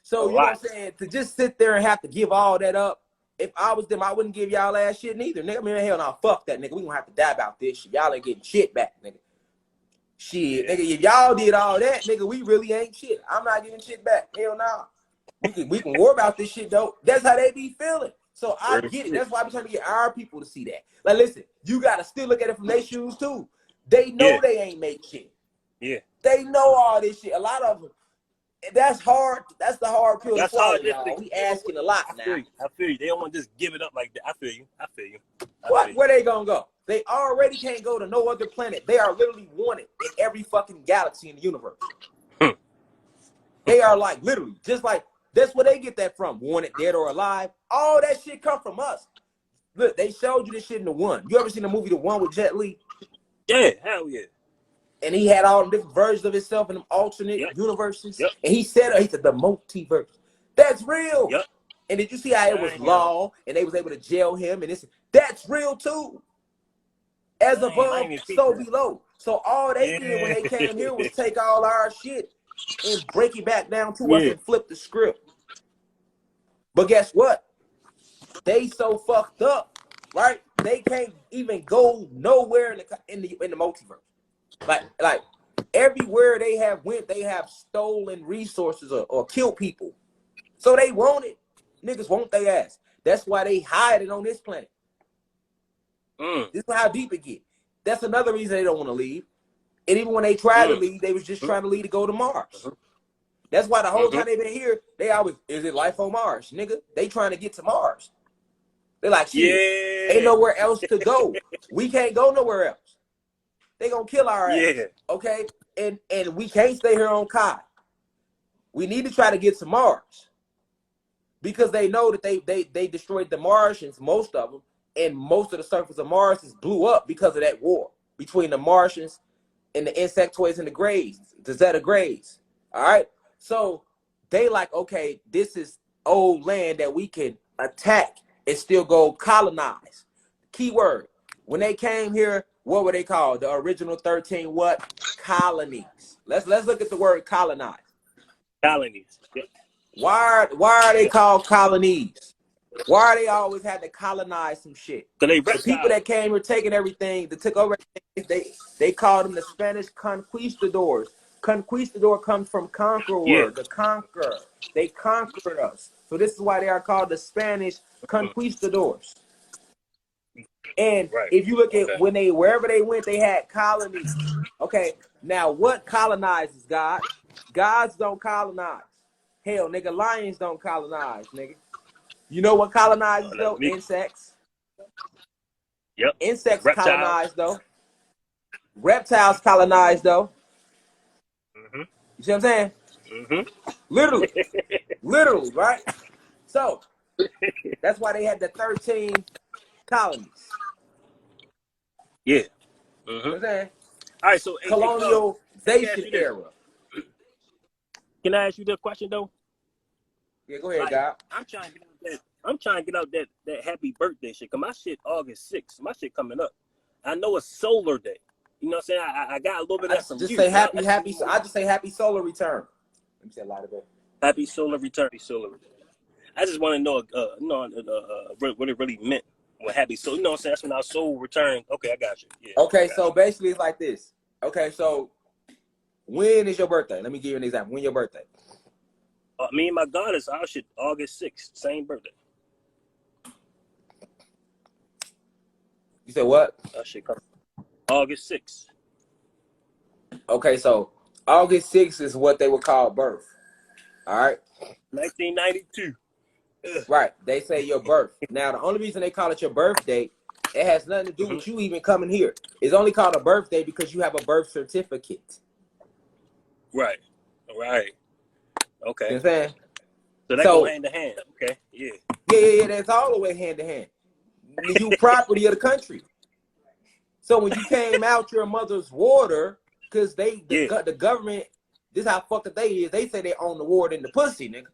So you know what I'm saying? To just sit there and have to give all that up. If I was them, I wouldn't give y'all ass shit neither. Nigga, I mean, hell no, fuck that, nigga. We gonna have to die about this shit. Y'all ain't getting shit back, nigga. Shit, nigga, if y'all did all that, nigga, we really ain't shit. I'm not getting shit back. Hell no. We can worry about this shit, though. That's how they be feeling. So I get it. That's why I'm trying to get our people to see that. Like, listen, you got to still look at it from their shoes, too. They know they ain't make shit. Yeah. They know all this shit. A lot of them. That's hard. That's the hard pill to swallow, y'all. We asking a lot now. I feel you. They don't want to just give it up like that. I feel you. Where they gonna go? They already can't go to no other planet. They are literally wanted in every fucking galaxy in the universe. They are like literally just like that's where they get that from. Wanted, dead or alive. All that shit come from us. Look, they showed you this shit in The One. You ever seen the movie The One with Jet Li? Yeah, hell yeah. And he had all the different versions of himself in them alternate universes. And he said the multiverse. That's real. And did you see how it was law and they was able to jail him? And that's real too. As above, so below. So all they did when they came here was take all our shit and break it back down to us and flip the script. But guess what? They so fucked up, right? They can't even go nowhere in the multiverse. Like everywhere they have went, they have stolen resources or killed people. So they want it. Niggas want their ass. That's why they hide it on this planet. This is how deep it get. That's another reason they don't want to leave. And even when they tried to leave, they was just trying to leave to go to Mars. That's why the whole time they've been here, they always, is it life on Mars? Nigga, they trying to get to Mars. They're like, shit, ain't nowhere else to go. We can't go nowhere else. They gonna kill our ass. Okay? And we can't stay here on Kai. We need to try to get to Mars. Because they know that they destroyed the Martians, most of them, and most of the surface of Mars is blew up because of that war between the Martians and the insectoids and the Greys, the Zeta Greys. All right? So they like, okay, this is old land that we can attack and still go colonize. Keyword. When they came here, what were they called? The original 13 what? Colonies. Let's look at the word colonize. Colonies. Why are they called colonies? Why are they always had to colonize some shit? The people that came here taking everything, that took over everything, they called them the Spanish conquistadors. Conquistador comes from conqueror, the conqueror. They conquered us. So this is why they are called the Spanish conquistadors. And if you look at when they, wherever they went, they had colonies. Okay, now what colonizes God? Gods don't colonize. Hell, nigga, lions don't colonize, nigga. You know what colonizes though? Insects. Yep. Insects colonize though. Reptiles colonize though. You see what I'm saying? Literally. Literally, right? So that's why they had the 13 colonies. Yeah. You know what I'm saying? All right, so colonialization era. Can I ask you this question though? Yeah, go ahead, God. I'm trying to get out that happy birthday shit. Cause my shit August 6th. My shit coming up. I know it's solar day. You know what I'm saying? I got a little bit of some. Just say happy. I just say happy solar return. Let me say a lot of it. Happy solar return. I just want to know, what it really meant. What happy soul? You know what I'm saying? That's when our soul returned. Okay, I got you. Yeah, okay, so basically it's like this. Okay, so when is your birthday? Let me give you an example. When your birthday? Me and my goddess, our shit August 6th, same birthday. You said what? Our shit coming August 6th. Okay, so August 6th is what they would call birth. All right? 1992. Right. They say your birth. Now, the only reason they call it your birthday, it has nothing to do with you even coming here. It's only called a birthday because you have a birth certificate. Right. Okay. You know what I'm saying? So that go hand to hand. Okay. Yeah. Yeah. That's all the way hand to hand. You property of the country. So when you came out your mother's water, because the government, this is how fucked up they is. They say they own the water in the pussy, nigga.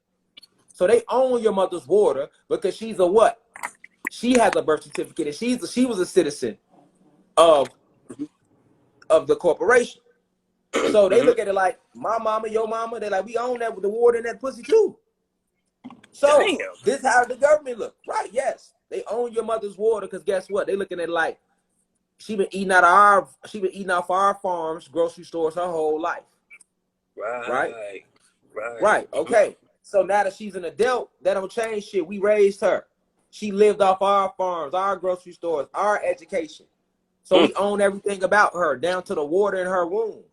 So they own your mother's water because she's a what? She has a birth certificate and she was a citizen of the corporation. So they look at it like my mama, your mama. They're like, we own that with the water in that pussy too. So this is how the government look, right? Yes, they own your mother's water because guess what? They looking at it like she been eating off our farms, grocery stores her whole life. Right. Okay. So now that she's an adult, that don't change shit. We raised her. She lived off our farms, our grocery stores, our education. So we own everything about her, down to the water in her womb.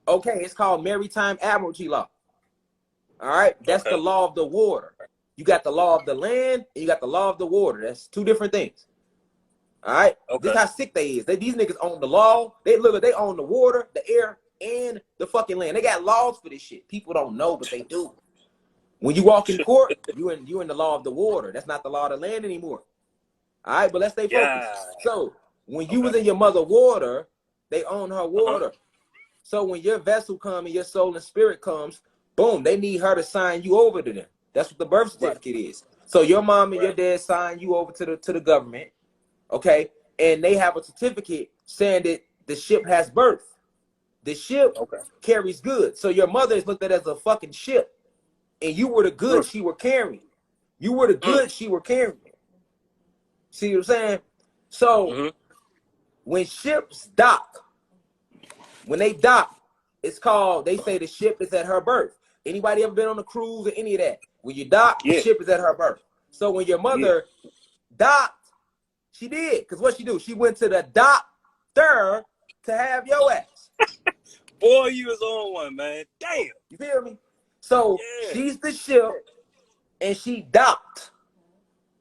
Okay, it's called Maritime Admiralty Law. All right, that's the law of the water. You got the law of the land, and you got the law of the water. That's two different things. All right, this is how sick they is. These niggas own the law. They own the water, the air, and the fucking land. They got laws for this shit. People don't know, but they do. When you walk in court, you in the law of the water. That's not the law of the land anymore. All right, but let's stay focused. So when you was in your mother water, they own her water. So when your vessel comes and your soul and spirit comes, boom, they need her to sign you over to them. That's what the birth certificate is. So your mom and your dad sign you over to the government, okay? And they have a certificate saying that the ship has birth. The ship carries goods. So your mother is looked at as a fucking ship. And you were the goods she were carrying. You were the goods she were carrying. See what I'm saying? So when ships dock, when they dock, it's called, they say the ship is at her birth. Anybody ever been on a cruise or any of that? When you dock, the ship is at her birth. So when your mother docked, she did. Because what she do? She went to the doctor to have your ass. Boy, you was on one, man. Damn. You feel me? So Yeah. she's the ship, and she docked.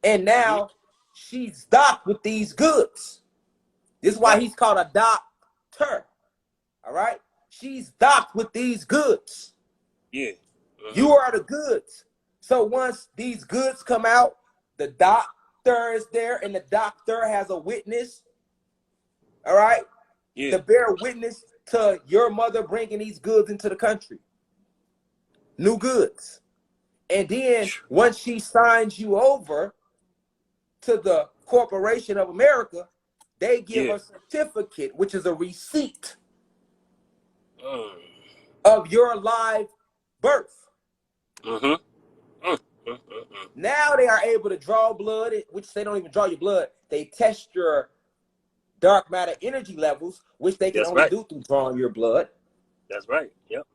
And now she's docked with these goods. This is why he's called a doctor. All right? She's docked with these goods. Yeah. You are the goods. So once these goods come out, the doctor is there, and the doctor has a witness. All right? Yeah. To bear witness to your mother bringing these goods into the country. New goods. And then once she signs you over to the Corporation of America, they give a certificate, which is a receipt of your live birth. Now they are able to draw blood, which they don't even draw your blood. They test your dark matter energy levels, which they can only do through drawing your blood. That's right. Yep.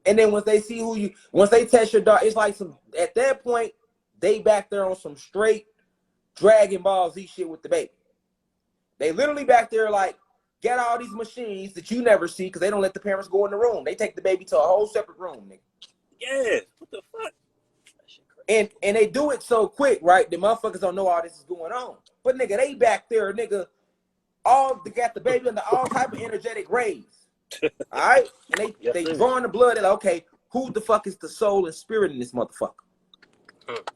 And then once they see once they test your dark, it's like at that point, they back there on some straight Dragon Ball Z shit with the baby. They literally back there like, get all these machines that you never see because they don't let the parents go in the room. They take the baby to a whole separate room, nigga. Yeah. What the fuck? And they do it so quick, right? The motherfuckers don't know all this is going on. But nigga, they back there, nigga, they got the baby under all type of energetic rays. All right? And they drawing the blood. They're like, okay, who the fuck is the soul and spirit in this motherfucker?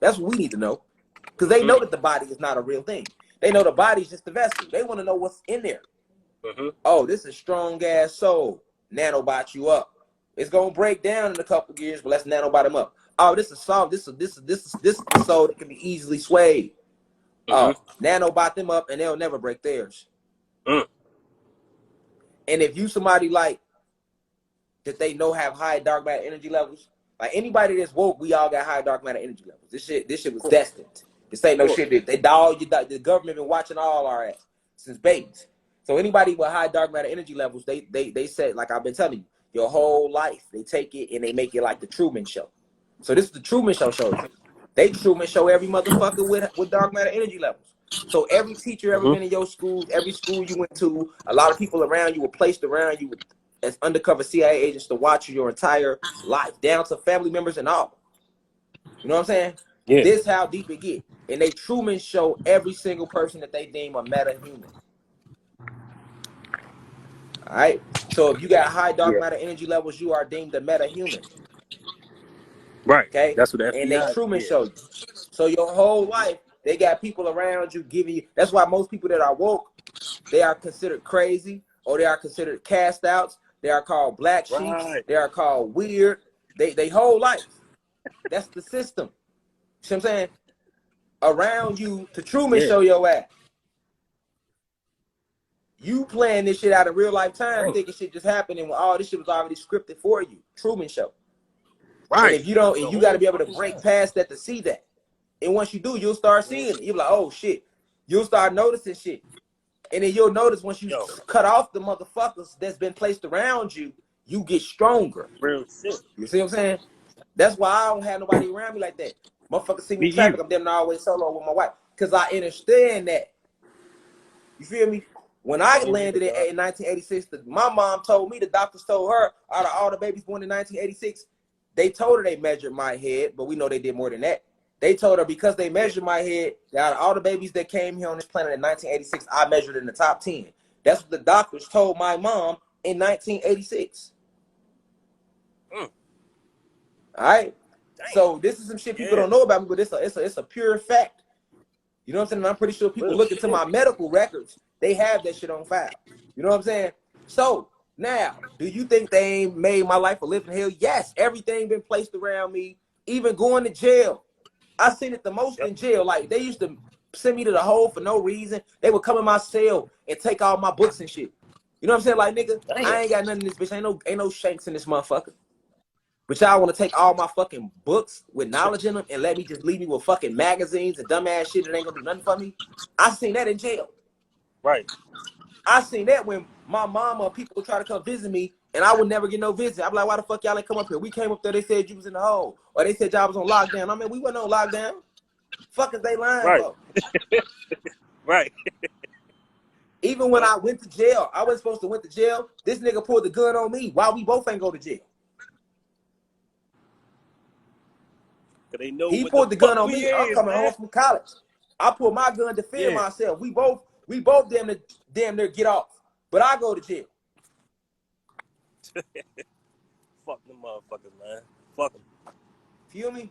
That's what we need to know. Because they know that the body is not a real thing. They know the body's just the vessel. They want to know what's in there. Oh, this is strong ass soul. Nanobot you up. It's gonna break down in a couple years, but let's nanobot him up. Oh, this is soft. This is the soul that can be easily swayed. Oh, nanobot them up and they'll never break theirs. And if you somebody like that they know have high dark matter energy levels, like anybody that's woke, we all got high dark matter energy levels. This shit was destined. This ain't no shit that the government been watching all our ass since babies. So anybody with high dark matter energy levels, they said, like I've been telling you, your whole life, they take it and they make it like the Truman Show. So this is the Truman Show shows you. They Truman Show every motherfucker with dark matter energy levels. So every teacher ever been in your school, every school you went to, a lot of people around you were placed around you as undercover CIA agents to watch you your entire life, down to family members and all. You know what I'm saying? Yeah. This how deep it get. And they Truman Show every single person that they deem a meta-human. All right? So if you got high dark matter energy levels, you are deemed a meta-human. Right. Okay? That's what and they Truman Show you. So your whole life, they got people around you giving you. That's why most people that are woke, they are considered crazy or they are considered cast outs. They are called black sheep. They are called weird. They whole life. That's the system. See what I'm saying? Around you to Truman Show your ass. You playing this shit out in real life time, thinking shit just happened and all this shit was already scripted for you. Truman Show. Right. And if you don't, and you got to be able to break past that to see that. And once you do, you'll start seeing it. You'll be like, oh shit. You'll start noticing shit. And then you'll notice once you cut off the motherfuckers that's been placed around you, you get stronger. Real shit. You see what I'm saying? That's why I don't have nobody around me like that. Motherfuckers see me in traffic, I'm damn near always solo with my wife. Because I understand that. You feel me? When I landed in 1986, my mom told me, the doctors told her, out of all the babies born in 1986, they told her they measured my head, but we know they did more than that. They told her because they measured my head, that out of all the babies that came here on this planet in 1986, I measured in the top 10. That's what the doctors told my mom in 1986. All right? Dang. So this is some shit people don't know about me, but it's a pure fact. You know what I'm saying? And I'm pretty sure people look into my medical records. They have that shit on file. You know what I'm saying? So now, do you think they ain't made my life a living hell? Yes, everything been placed around me, even going to jail. I seen it the most in jail. Like they used to send me to the hole for no reason. They would come in my cell and take all my books and shit. You know what I'm saying? Like nigga, I ain't got nothing in this bitch. Ain't no shanks in this motherfucker. But y'all want to take all my fucking books with knowledge in them and let me just leave me with fucking magazines and dumbass shit that ain't gonna do nothing for me? I seen that in jail. Right. I seen that when my mama, people would try to come visit me and I would never get no visit. I'm like, why the fuck y'all ain't come up here? We came up there, they said you was in the hole. Or they said y'all was on lockdown. I mean, we wasn't on lockdown. Fuck is they lying for? Right. Even when I went to jail, I wasn't supposed to went to jail. This nigga pulled the gun on me while we both ain't go to jail. They know He what pulled the gun on we me. is, I'm coming home from college. I pulled my gun to defend myself. We both damn near get off. But I go to jail. Fuck them motherfuckers, man. Fuck them. Feel me?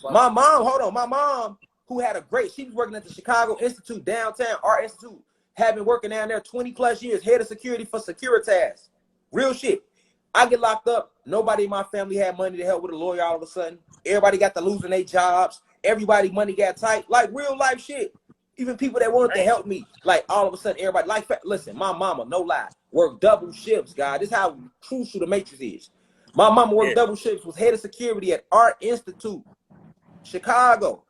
My mom, who had a great, she was working at the Chicago Institute, downtown Art Institute, had been working down there 20 plus years, head of security for Securitas. Real shit. I get locked up. Nobody in my family had money to help with a lawyer all of a sudden. Everybody got to losing their jobs. Everybody money got tight. Like real life shit. Even people that wanted to help me, like all of a sudden, everybody, like, listen, my mama, no lie, worked double shifts, guys. This is how crucial the matrix is. My mama worked double shifts, was head of security at Art Institute, Chicago,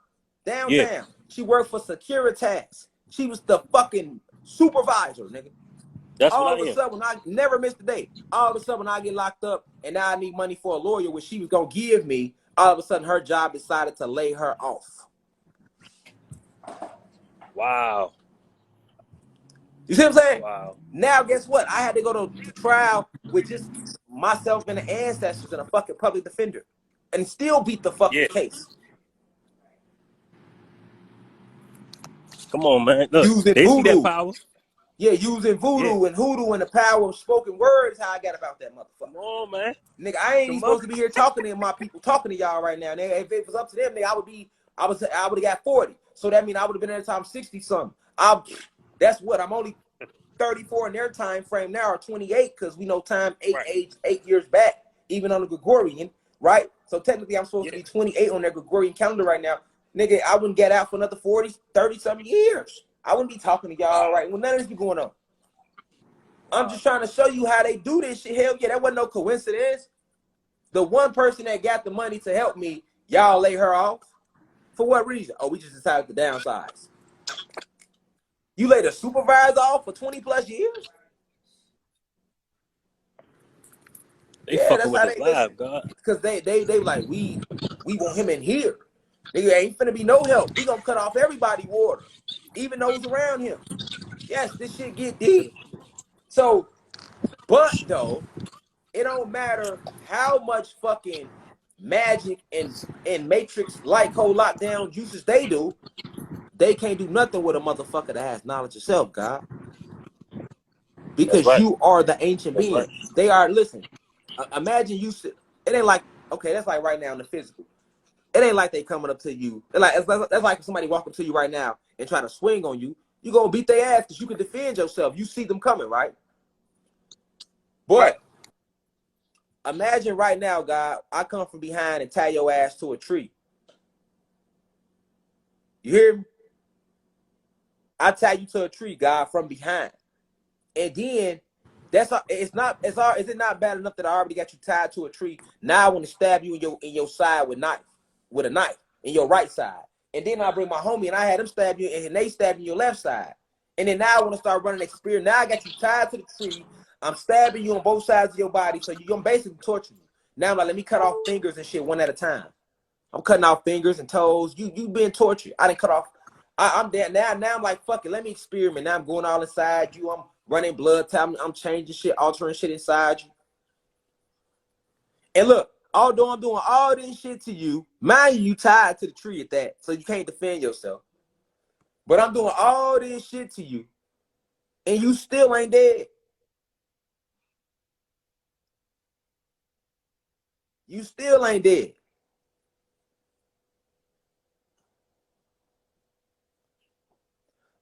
downtown. Yeah. She worked for Securitas. She was the fucking supervisor, nigga. That's all what of a sudden, I never missed a day. All of a sudden, when I get locked up and now I need money for a lawyer, which she was going to give me, all of a sudden, her job decided to lay her off. Wow. You see what I'm saying? Wow. Now, guess what? I had to go to trial with just myself and the ancestors and a fucking public defender and still beat the fucking case. Come on, man. Look, using they voodoo. See that power. Yeah, using voodoo and hoodoo and the power of spoken words. How I got about that motherfucker. Come on, man. Nigga, I ain't even supposed to be here talking to my people, talking to y'all right now. Nigga, if it was up to them, nigga, I would have got 40. So that means I would have been at the time 60 something. That's what I'm only 34 in their time frame now, or 28, because we know time 8 years back, even on the Gregorian, right? So technically I'm supposed to be 28 on their Gregorian calendar right now. Nigga, I wouldn't get out for another 40, 30 something years. I wouldn't be talking to y'all right when none of this be going on. I'm just trying to show you how they do this shit. Hell yeah, that wasn't no coincidence. The one person that got the money to help me, y'all lay her off. For what reason? Oh, we just decided to downsize. You laid a supervisor off for 20 plus years? They fucking with his live, God. Because they like, we want him in here. Nigga, ain't finna be no help. We gonna cut off everybody water, even those around him. Yes, this shit get deep. So, but though, it don't matter how much fucking magic and matrix like whole lockdown juices they do, they can't do nothing with a motherfucker that has knowledge of self, God. Because you are the ancient being. They are, listen, imagine you sit, it ain't like, okay, that's like right now in the physical. It ain't like they coming up to you. That's like somebody walking to you right now and trying to swing on you. You gonna beat their ass because you can defend yourself. You see them coming, right? But imagine right now, God, I come from behind and tie your ass to a tree. You hear me? I tie you to a tree, God, from behind. And then is it not bad enough that I already got you tied to a tree? Now I want to stab you in your side with a knife in your right side. And then I bring my homie and I had him stab you and they stab you in your left side. And then now I want to start running experience. Now I got you tied to the tree. I'm stabbing you on both sides of your body. So you're basically torturing you. Now I'm like, let me cut off fingers and shit one at a time. I'm cutting off fingers and toes. You been tortured. I didn't cut off. I'm there now. Now I'm like, fuck it. Let me experiment. Now I'm going all inside you. I'm running blood. I'm changing shit, altering shit inside you. And look, although I'm doing all this shit to you, mind you tied to the tree at that, so you can't defend yourself. But I'm doing all this shit to you, and you still ain't dead. You still ain't dead.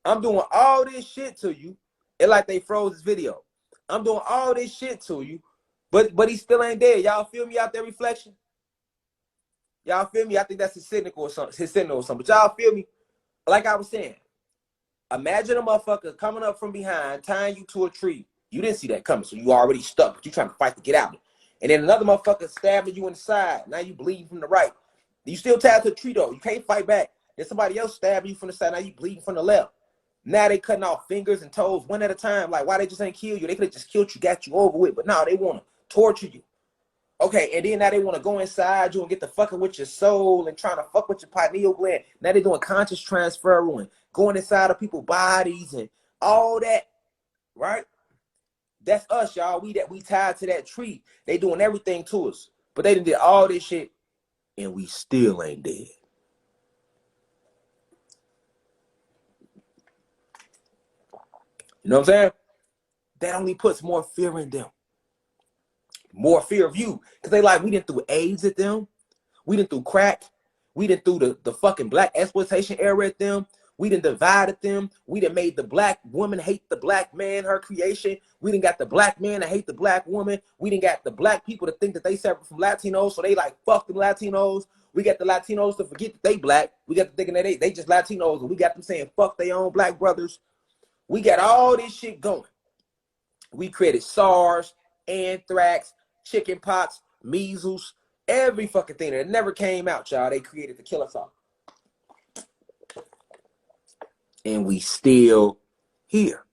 I'm doing all this shit to you. It's like they froze this video. I'm doing all this shit to you, but he still ain't dead. Y'all feel me out there, reflection? Y'all feel me? I think that's his signal or something. But y'all feel me? Like I was saying, imagine a motherfucker coming up from behind, tying you to a tree. You didn't see that coming, so you already stuck. But you trying to fight to get out. And then another motherfucker stabbing you in the side. Now you bleeding from the right. You still tied to the tree though. You can't fight back. Then somebody else stabbing you from the side. Now you bleeding from the left. Now they cutting off fingers and toes one at a time. Like, why they just ain't kill you? They could have just killed you, got you over with. But no, they want to torture you. Okay, and then now they want to go inside you and get to fucking with your soul and trying to fuck with your pineal gland. Now they're doing conscious transfer and going inside of people's bodies and all that. right? That's us, y'all. We tied to that tree. They doing everything to us. But they did all this shit, and we still ain't dead. You know what I'm saying? That only puts more fear in them. More fear of you. Because they like, we didn't throw AIDS at them. We didn't throw crack. We didn't throw the fucking black exploitation era at them. We done divided them. We done made the black woman hate the black man, her creation. We done got the black man to hate the black woman. We done got the black people to think that they separate from Latinos, so they like, fuck the Latinos. We got the Latinos to forget that they black. We got to thinking that they just Latinos, and we got them saying fuck their own black brothers. We got all this shit going. We created SARS, anthrax, chicken pox, measles, every fucking thing that never came out, y'all. They created to kill us all. And we still here.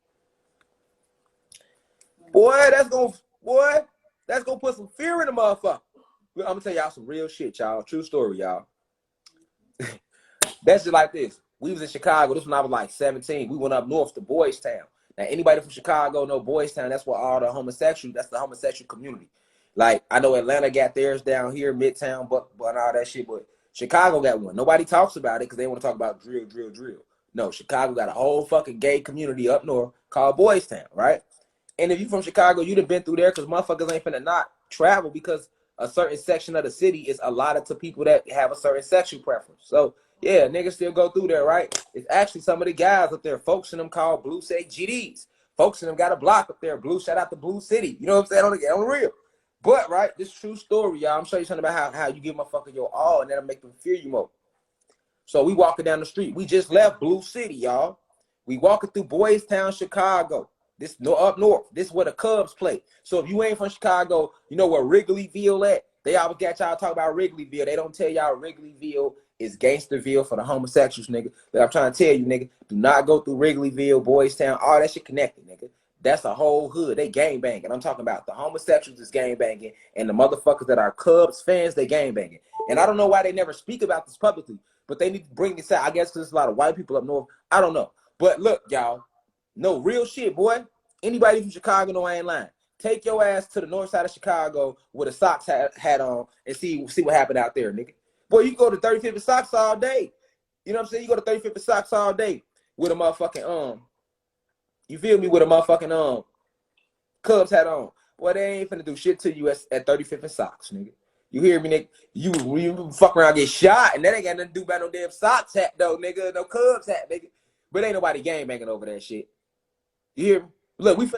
Boy, that's gonna put some fear in the motherfucker. I'm gonna tell y'all some real shit, y'all. True story, y'all. That's just like this. We was in Chicago. This when I was like 17. We went up north to Boys Town. Now, anybody from Chicago know Boys Town? That's where all the homosexual. That's the homosexual community. Like, I know Atlanta got theirs down here, Midtown, but all that shit. But Chicago got one. Nobody talks about it because they want to talk about drill. No, Chicago got a whole fucking gay community up north called Boys Town, right? And if you from Chicago, you'd have been through there because motherfuckers ain't finna not travel because a certain section of the city is allotted to people that have a certain sexual preference. So, yeah, niggas still go through there, right? It's actually some of the guys up there, folks in them called Blue Say GDs. Folks in them got a block up there, Blue, shout out to Blue City. You know what I'm saying? On the real. But, right, this true story, y'all. I'm showing you something about how you give motherfucker your all and that'll make them fear you more. So we walking down the street. We just left Blue City, y'all. We walking through Boys Town, Chicago. This up north. This is where the Cubs play. So if you ain't from Chicago, you know where Wrigleyville at? They always got y'all talk about Wrigleyville. They don't tell y'all Wrigleyville is Gangsterville for the homosexuals, nigga. But I'm trying to tell you, nigga, do not go through Wrigleyville, Boys Town. All that shit connected, nigga. That's a whole hood. They gang banging. I'm talking about the homosexuals is gang banging, and the motherfuckers that are Cubs fans, they gang banging. And I don't know why they never speak about this publicly, but they need to bring this out. I guess because there's a lot of white people up north. I don't know. But look, y'all, no real shit, boy. Anybody from Chicago know I ain't lying. Take your ass to the north side of Chicago with a socks hat on and see what happened out there, nigga. Boy, you go to 35th and Socks all day. You know what I'm saying? You go to 35th and Socks all day with a motherfucking you feel me, with a motherfucking Cubs hat on. Boy, they ain't finna do shit to you at 35th and Socks, nigga. You hear me, nigga? You fuck around, get shot, and that ain't got nothing to do about no damn Sox hat, though, nigga. No Cubs hat, nigga. But ain't nobody gang banging over that shit. You hear me? Look, we